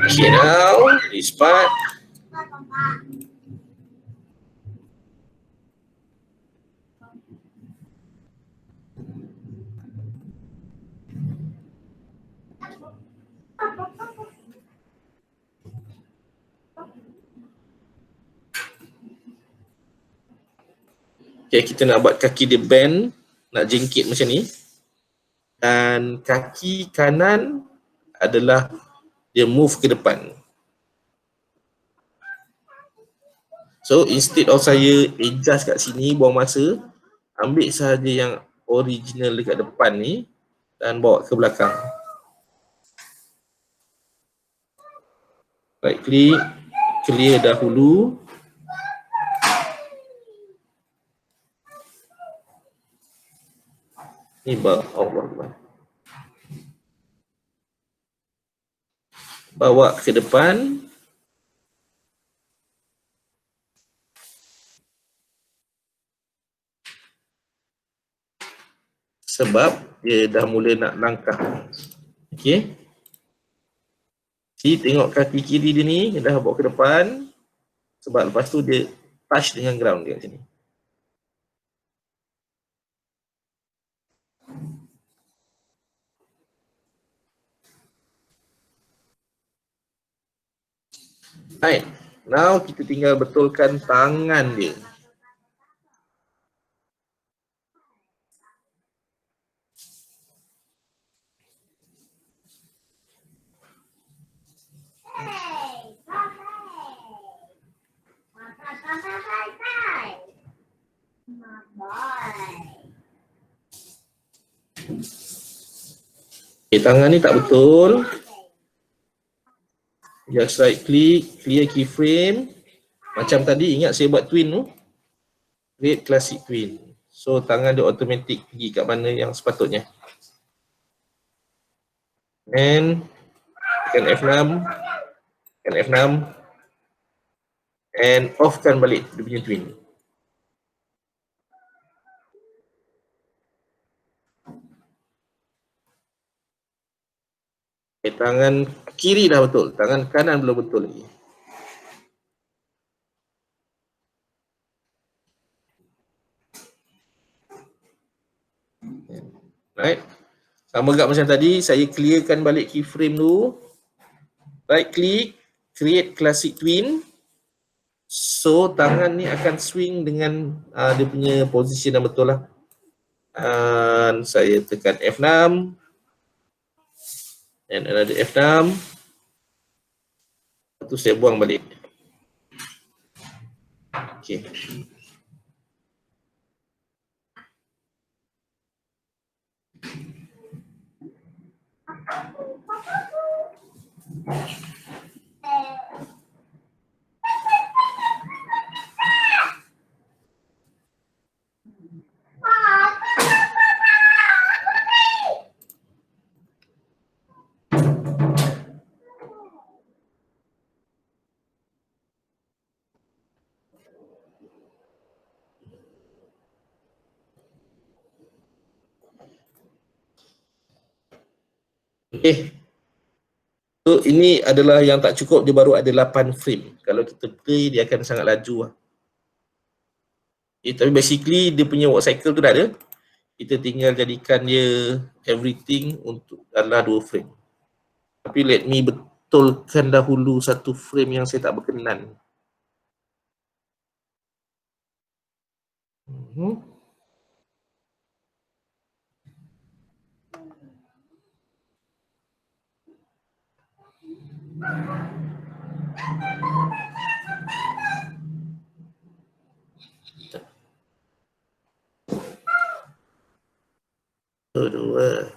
Okay, now this part. Okay, kita nak buat kaki dia bend, nak jingkit macam ni. Dan kaki kanan adalah dia move ke depan. So instead of saya adjust kat sini, buang masa, ambil sahaja yang original dekat depan ni dan bawa ke belakang. Right click, clear dahulu. Ni Allah. Bawa ke depan. Sebab dia dah mula nak langkah. Okey. Si tengok kaki kiri dia ni, dia dah bawa ke depan. Sebab lepas tu dia touch dengan ground dia kat sini. Right. Now kita tinggal betulkan tangan dia. Okay, tangan ni tak betul. Just right click, clear keyframe. Macam tadi, ingat saya buat twin tu. Create classic twin. So tangan dia automatic pergi kat mana yang sepatutnya. And tekan F6. Tekan F6. And off-kan balik dia punya twin. Okay, tangan kiri dah betul, tangan kanan belum betul lagi. Right. Sama juga macam tadi, saya clearkan balik keyframe dulu. Right click, create classic twin. So tangan ni akan swing dengan dia punya position yang betul lah. Dan saya tekan F6. And another F6. Lepas tu saya buang balik. Okay. Okay. So ini adalah yang tak cukup, dia baru ada 8 frame. Kalau kita play dia akan sangat laju lah. Okay, tapi basically dia punya work cycle tu dah ada. Kita tinggal jadikan dia everything untuk adalah 2 frame. Tapi let me betulkan dahulu satu frame yang saya tak berkenan. Kedua.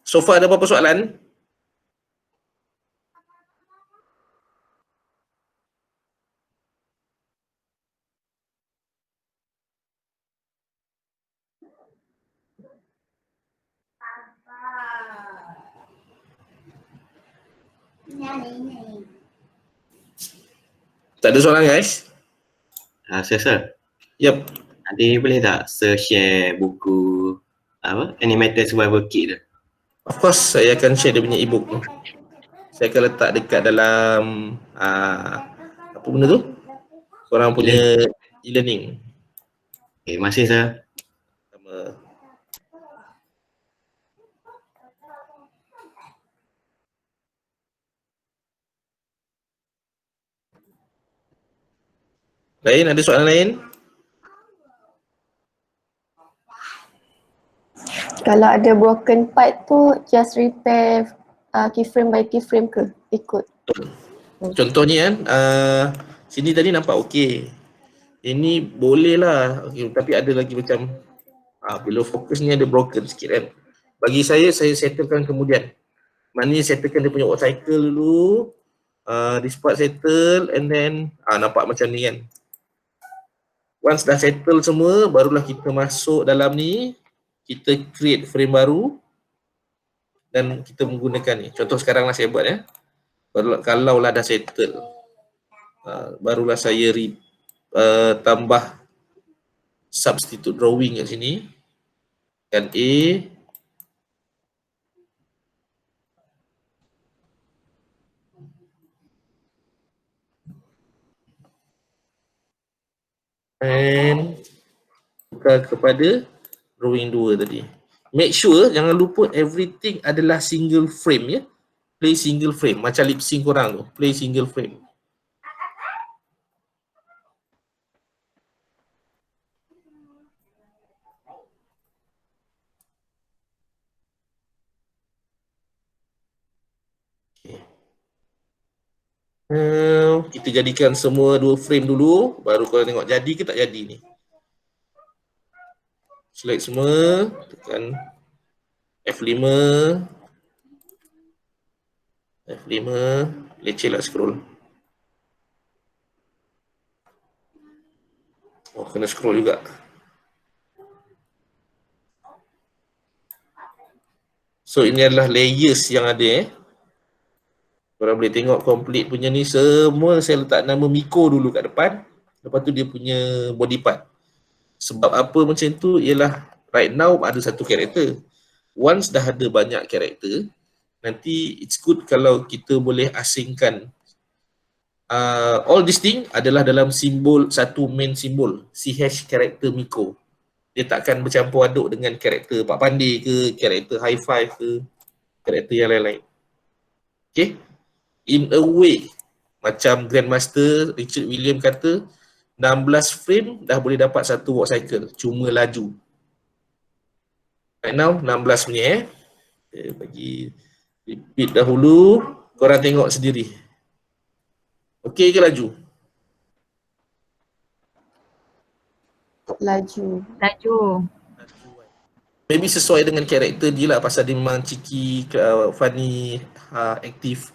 So far ada apa-apa soalan? Tak ada soalan guys? Sir. Yep. Nanti boleh tak share buku apa Animated Survival Kit tu? Of course saya akan share dia punya ebook tu. Saya akan letak dekat dalam apa benda tu? Korang punya e-learning. Okay, terima kasih sir. Sama. Lain, ada soalan lain? Kalau ada broken part tu just repair keyframe by keyframe ke? Ikut. Contohnya kan, sini tadi nampak okey. Ini boleh lah, okay, tapi ada lagi macam bila fokus ni ada broken sikit kan. Bagi saya settlekan kemudian. Maknanya settlekan dia punya work cycle dulu, this part settle and then nampak macam ni kan. Once dah settle semua, barulah kita masuk dalam ni, kita create frame baru dan kita menggunakan ni. Contoh sekarang lah saya buat ya. Barulah, kalau lah dah settle, barulah saya tambah substitute drawing kat sini. Dan A, and tukar kepada drawing 2 tadi. Make sure jangan lupa everything adalah single frame ya. Play single frame macam lip sync korang tu. Play single frame. Kita jadikan semua 2 frame dulu, baru korang tengok jadi ke tak jadi ni. Select semua, tekan F5, leceh lah scroll. Oh, kena scroll juga. So ini adalah layers yang ada Korang boleh tengok complete punya ni, semua saya letak nama Miko dulu kat depan. Lepas tu dia punya body part. Sebab apa macam tu ialah right now ada satu karakter. Once dah ada banyak karakter, nanti it's good kalau kita boleh asingkan all this thing adalah dalam simbol, satu main simbol, CH karakter Miko. Dia takkan bercampur aduk dengan karakter Pak Pandey ke, karakter High Five ke, karakter yang lain-lain. Okay? In a way, macam Grandmaster Richard William kata, 16 frame dah boleh dapat satu work cycle, cuma laju. Right now, 16 punya Kita bagi repeat dahulu, korang tengok sendiri. Okey ke laju? Laju. Laju. Maybe sesuai dengan karakter dia lah, pasal dia memang cheeky, funny, aktif,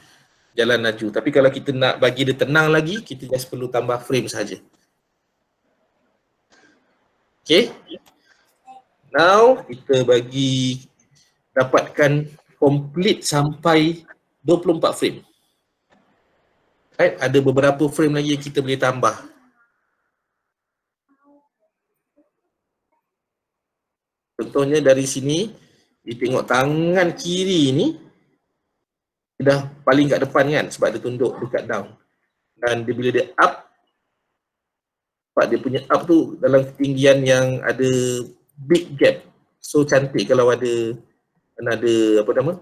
jalan laju. Tapi kalau kita nak bagi dia tenang lagi, kita just perlu tambah frame saja. Okay. Now kita bagi dapatkan complete sampai 24 frame. Right? Ada beberapa frame lagi yang kita boleh tambah. Contohnya dari sini, ditengok tangan kiri ni dah paling kat depan kan, sebab dia tunduk dekat down. Dan dia, bila dia up, sebab dia punya up tu dalam ketinggian yang ada big gap. So cantik kalau ada apa nama?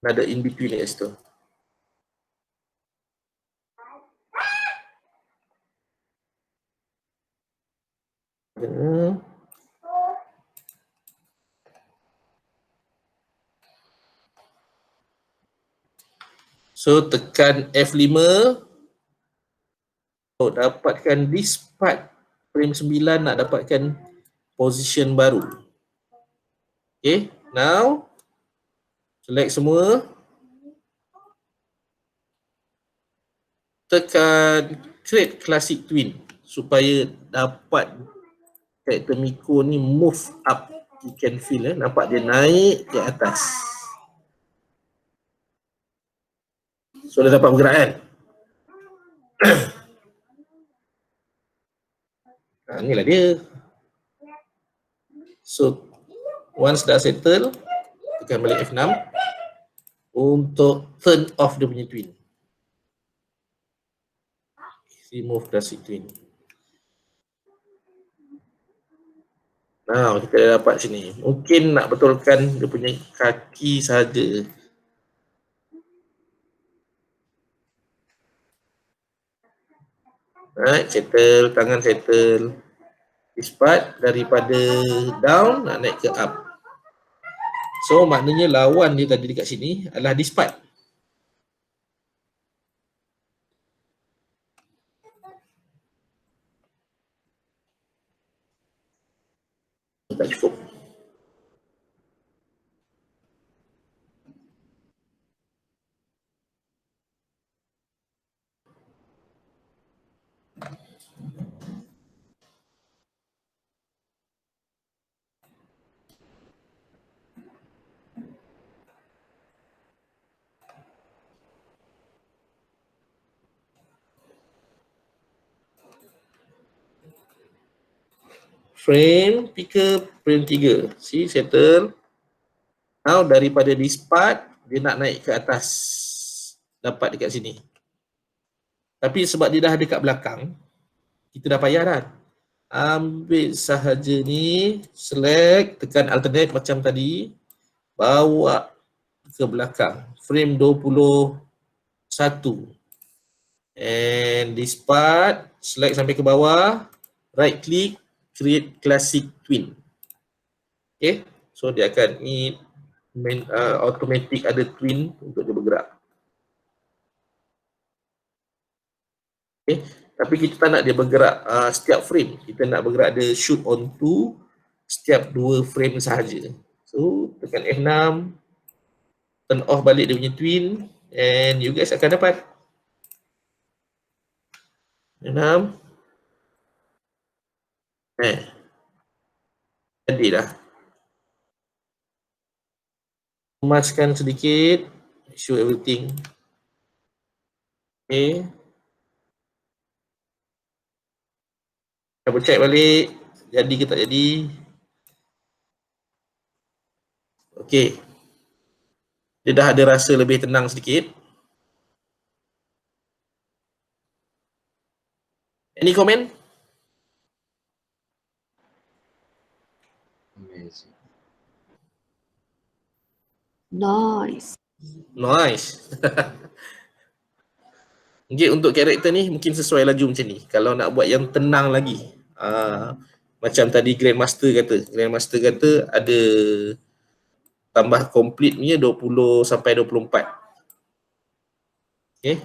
Ada in between kat situ. So tekan F5 untuk dapatkan this part frame 9, nak dapatkan position baru. Okay, now select semua, tekan create classic twin supaya dapat karakter Miko ni move up. You can feel nampak dia naik ke atas. So dah dapat bergerak kan? Inilah dia. So once dah settle, tekan balik F6 untuk turn off dia punya twin. Remove classic twin. Nah, kita dah dapat sini. Mungkin nak betulkan dia punya kaki saja. Right, settle, tangan settle. This part daripada down nak naik ke up. So maknanya lawan dia tadi dekat sini adalah this part. Tak cukup. Frame picker, frame 3. See, settle. Now daripada this part, dia nak naik ke atas. Dapat dekat sini. Tapi sebab dia dah ada kat belakang, kita dah payah dah. Ambil sahaja ni, select, tekan alternate macam tadi. Bawa ke belakang. Frame 21. And this part, select sampai ke bawah. Right click, create classic twin. Okay, so dia akan automatic ada twin untuk dia bergerak. Okay, tapi kita tak nak dia bergerak setiap frame. Kita nak bergerak dia shoot onto setiap 2 frame sahaja. So tekan F6, turn off balik dia punya twin, and you guys akan dapat F6. Jadi dah. Emaskan sedikit, show everything. Okay. Double check balik, jadi ke tak jadi. Okay. Dia dah ada rasa lebih tenang sedikit. Any comment? Nice. Nice. Okay, untuk karakter ni mungkin sesuai laju macam ni. Kalau nak buat yang tenang lagi, macam tadi Grandmaster kata ada tambah complete punya 20 sampai 24. Okay.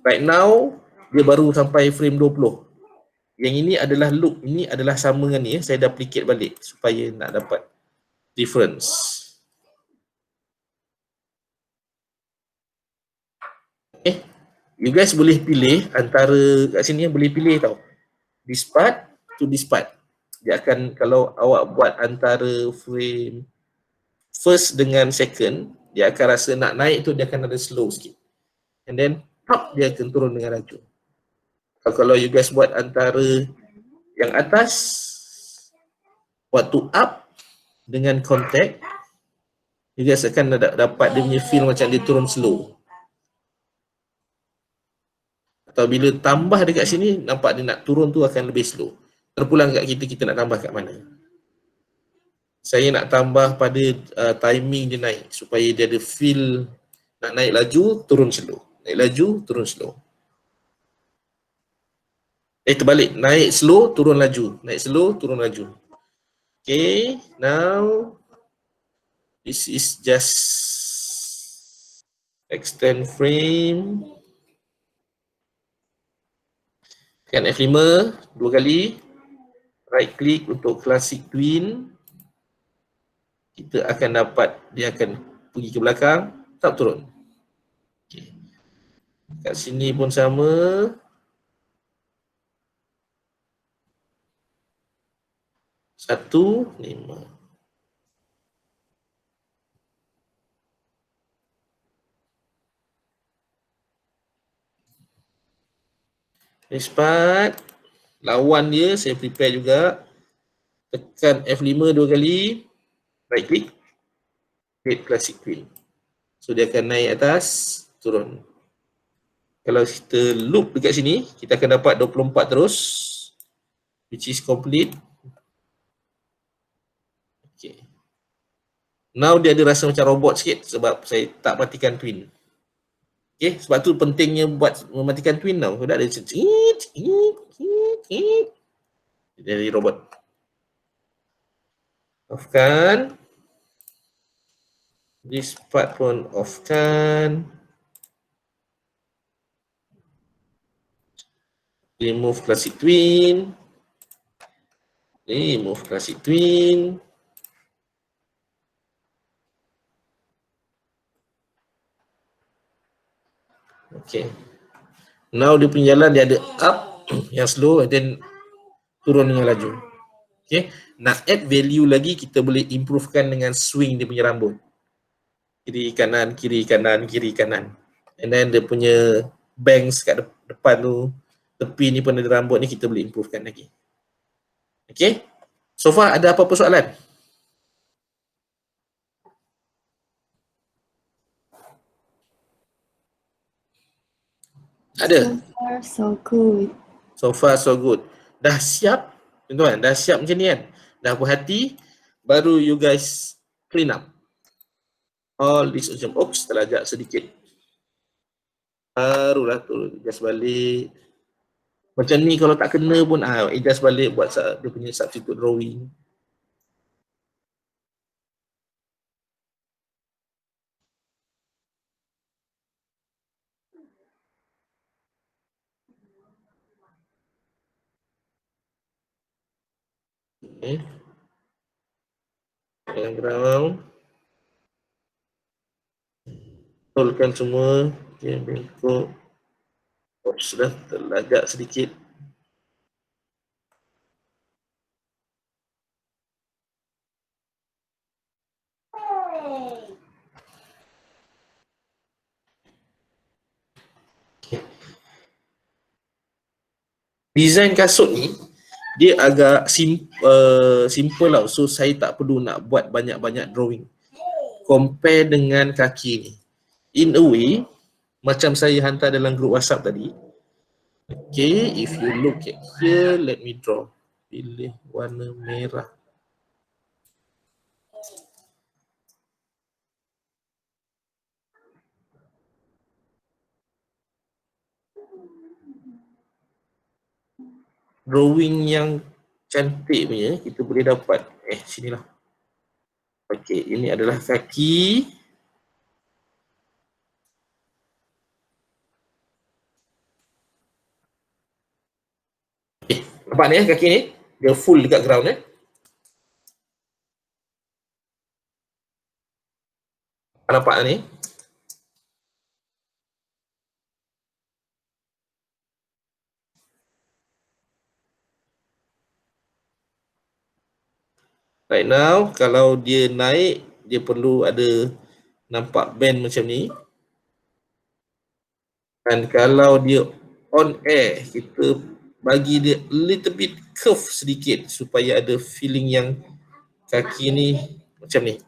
Right now dia baru sampai frame 20. Yang ini adalah loop, ini adalah sama dengan ni. Saya duplicate balik supaya nak dapat difference. Okay. You guys boleh pilih antara, kat sini boleh pilih tau. This part to this part. Dia akan, kalau awak buat antara frame first dengan second, dia akan rasa nak naik tu dia akan ada slow sikit. And then up dia akan turun dengan laju. Kalau you guys buat antara yang atas, waktu up dengan contact, you guys akan dapat dia punya feel macam dia turun slow. Atau bila tambah dekat sini, nampak dia nak turun tu akan lebih slow. Terpulang kat kita nak tambah kat mana. Saya nak tambah pada timing dia naik, supaya dia ada feel nak naik laju, turun slow. Naik laju, turun slow. Terbalik, naik slow, turun laju. Naik slow, turun laju. Okay, now this is just extend frame. Tekan F5 2 kali. Right click untuk classic twin. Kita akan dapat, dia akan pergi ke belakang, tak turun. Okay. Kat sini pun sama. Satu, 5. This part, lawan dia saya prepare juga. Tekan F5 2 kali, right click, create classic twin. So dia akan naik atas, turun. Kalau kita loop dekat sini, kita akan dapat 24 terus, which is complete. Okay. Now dia ada rasa macam robot sikit sebab saya tak matikan twin. Okay, sebab tu pentingnya buat mematikan twin tau. Dah ada dari robot. Offkan. This part pun offkan. Remove classic twin. Remove classic twin. Okay. Now dia punya jalan dia ada up yang slow dan turun dengan laju. Okay. Nak add value lagi, kita boleh improvekan dengan swing dia punya rambut. Kiri kanan, kiri kanan, kiri kanan. And then dia punya bangs kat depan tu, tepi ni pun ada rambut ni, kita boleh improvekan lagi. Okay. So far ada apa-apa soalan? Ada? So far so good. So far so good. Dah siap? Tuan-tuan, dah siap macam ni kan? Dah berhati, baru you guys clean up. All this macam, oops, terlajak sedikit. Barulah tu, adjust balik. Macam ni kalau tak kena pun, adjust balik buat dia punya substitute drawing. Okay. Background. Tolkan semua. Okay, bengkok. Oh, sudah terlajak sedikit. Okay. Design kasut ni dia agak simple lah. So saya tak perlu nak buat banyak-banyak drawing. Compare dengan kaki ni. In a way, macam saya hantar dalam group WhatsApp tadi. Okay, if you look at here, let me draw. Pilih warna merah. Drawing yang cantik punya kita boleh dapat. Sinilah. Okay, ini adalah kaki. Nampak ni kaki ni? Dia full dekat ground Nampak ni? Right now, kalau dia naik, dia perlu ada nampak bend macam ni. Dan kalau dia on air, kita bagi dia little bit curve sedikit supaya ada feeling yang kaki ni macam ni.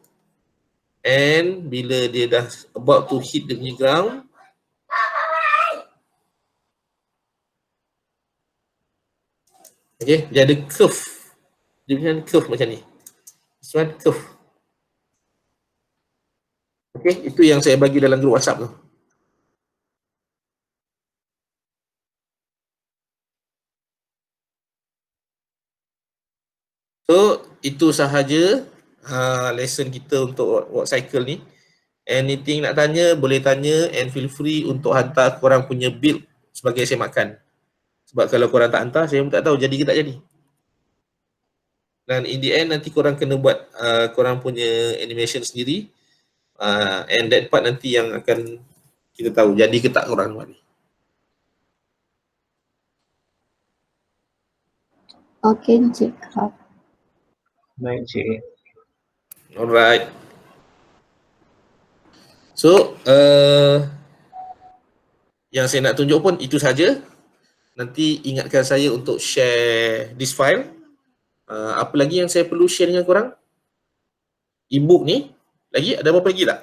And bila dia dah about to hit the ground, okay, dia ada curve. Dia punya curve macam ni. This one curve. Okay, itu yang saya bagi dalam grup WhatsApp tu. So, itu sahaja lesson kita untuk walk cycle ni. Anything nak tanya, boleh tanya and feel free untuk hantar korang punya build sebagai saya makan. Sebab kalau korang tak hantar, saya pun tak tahu jadi ke tak jadi. Dan in the end, nanti korang kena buat korang punya animation sendiri. And that part nanti yang akan kita tahu jadi ke tak korang buat ni. Okay, Cik. Baik, Cik. Alright. So, yang saya nak tunjuk pun itu saja. Nanti ingatkan saya untuk share this file. Apa lagi yang saya perlu share dengan korang? E-book ni. Lagi? Ada apa lagi tak?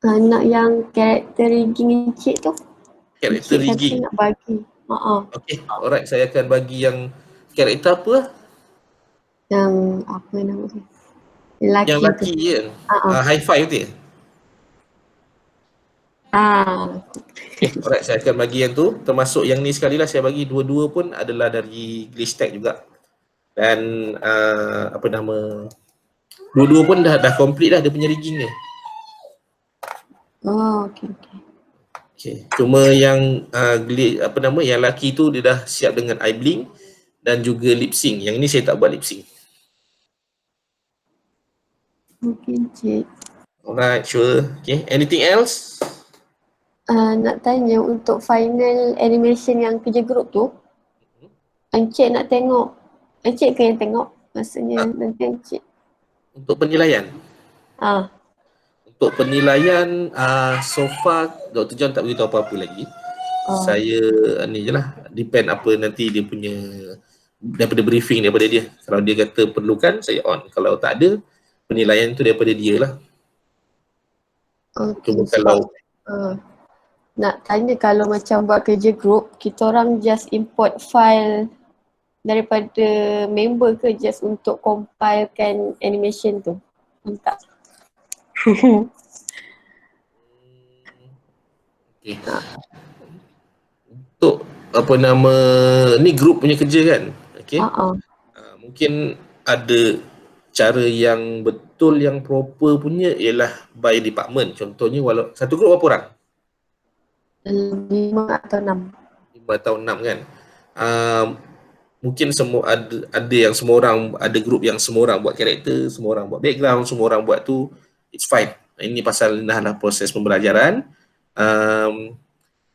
Nak yang karakter rigging Encik tu. Karakter Encik rigging. kata nak bagi. Okay, alright. Saya akan bagi yang karakter apa? Yang apa nama tu? Lelaki Yang lelaki tu. je. High five tu ya? Alright, saya akan bagi yang tu. Termasuk yang ni sekali lah saya bagi. Dua-dua pun adalah dari Glitchtech juga. Dan apa nama, dua-dua pun dah complete dah dia punya rigging ni. Oh, okay. Okay. Cuma yang apa nama, yang laki tu dia dah siap dengan eye blink dan juga lip sync. Yang ni saya tak buat lip sync. Okay, Cik. Alright, sure. Okay, anything else? Nak tanya untuk final animation yang kerja grup tu, Encik nak tengok, Encik ke yang tengok? Maksudnya nanti Encik. Untuk penilaian. Untuk penilaian, so far Dr. John tak beritahu apa-apa lagi. Saya ni je lah, depend apa nanti dia punya, daripada briefing daripada dia. Kalau dia kata perlukan, saya on. Kalau tak ada, penilaian tu daripada dia lah. Okay, Cuma kalau nak tanya, kalau macam buat kerja group, kita orang just import file daripada member ke just untuk compilekan animation tu? Tak. Okay. Untuk apa nama, ni group punya kerja kan? Okay. Mungkin ada cara yang betul, yang proper punya ialah by department. Contohnya satu group berapa orang? 5 atau 6. 5 atau 6 kan. Mungkin semua ada yang semua orang, ada group yang semua orang buat karakter, semua orang buat background, semua orang buat tu, it's fine. Ini pasal dah lah proses pembelajaran.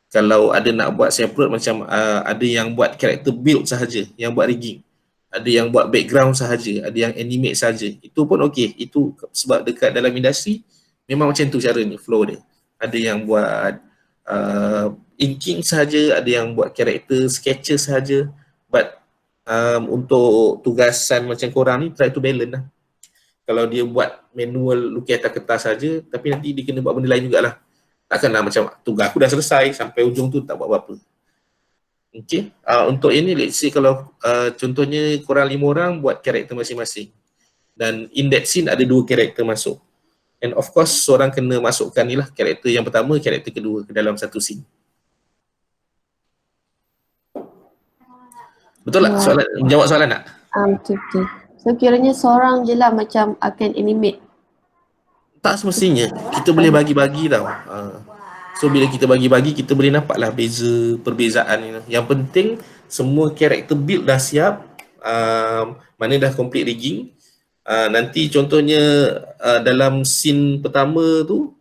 Kalau ada nak buat separate, macam ada yang buat karakter build sahaja, yang buat rigging. Ada yang buat background sahaja, ada yang animate sahaja. Itu pun okey. Itu sebab dekat dalam industri memang macam tu cara ni, flow dia. Ada yang buat inking sahaja, ada yang buat karakter sketcher sahaja. But untuk tugasan macam korang ni, try to balance lah. Kalau dia buat manual lukis atas kertas saja, tapi nanti dia kena buat benda lain jugalah. Takkanlah macam tugas aku dah selesai sampai ujung tu tak buat apa-apa. Okay. Untuk ini, let's say kalau contohnya korang 5 orang buat karakter masing-masing. Dan in that scene ada 2 karakter masuk. And of course, seorang kena masukkan ni lah, karakter yang pertama, karakter kedua ke dalam satu scene. Betul tak? Jawab soalan tak? Betul. So kiranya seorang je lah macam akan animate. Tak semestinya. Kita boleh bagi-bagi tau. So bila kita bagi-bagi, kita boleh nampak lah perbezaan ni. Yang penting semua karakter build dah siap. Mana dah complete rigging. Nanti contohnya dalam scene pertama tu,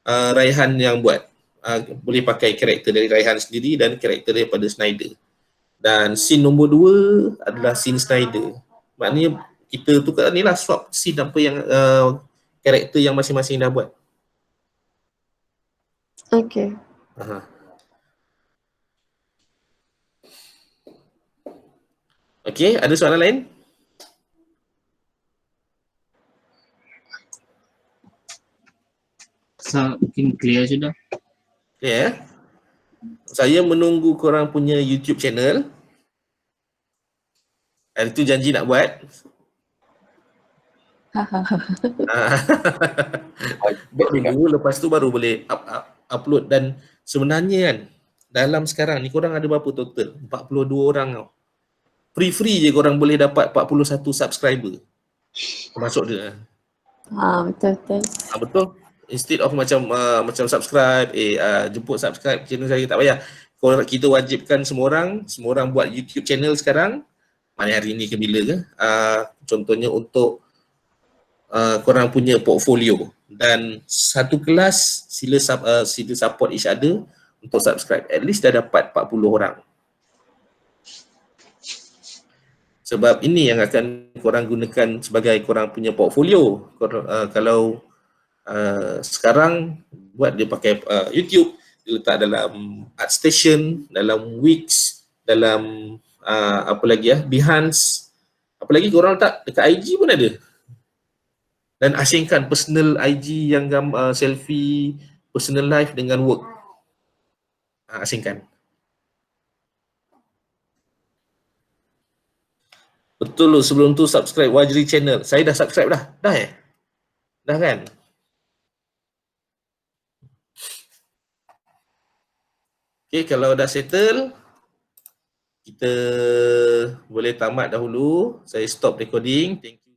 Raihan yang buat. Boleh pakai karakter dari Raihan sendiri dan karakter daripada Snyder. Dan scene nombor 2 adalah scene Snyder. Maknanya kita tukar ni lah, swap scene apa yang karakter yang masing-masing dah buat. Okay. Okay, ada soalan lain? Mungkin clear sudah. Ya. Saya menunggu korang punya YouTube channel. Hari tu janji nak buat. Buat dulu, lepas tu baru boleh upload. Dan sebenarnya kan, dalam sekarang ni korang ada berapa total? 42 orang tau. Free je korang boleh dapat 41 subscriber. Termasuk dia. Betul. Betul. Instead of macam subscribe, jemput subscribe channel saya, tak payah. Kalau kita wajibkan semua orang buat YouTube channel sekarang. Mana hari ni ke bila ke? Contohnya untuk korang punya portfolio. Dan satu kelas sila support each other untuk subscribe. At least dah dapat 40 orang. Sebab ini yang akan korang gunakan sebagai korang punya portfolio. Kalau sekarang buat dia pakai YouTube, dia letak dalam ArtStation, dalam Wix, dalam apa lagi Behance, apa lagi korang letak dekat IG pun ada. Dan asingkan personal IG yang selfie, personal life dengan work. Asingkan. Betul loh, sebelum tu subscribe Wajri channel. Saya dah subscribe dah. Dah kan? Okay, kalau dah settle, kita boleh tamat dahulu. Saya stop recording. Thank you.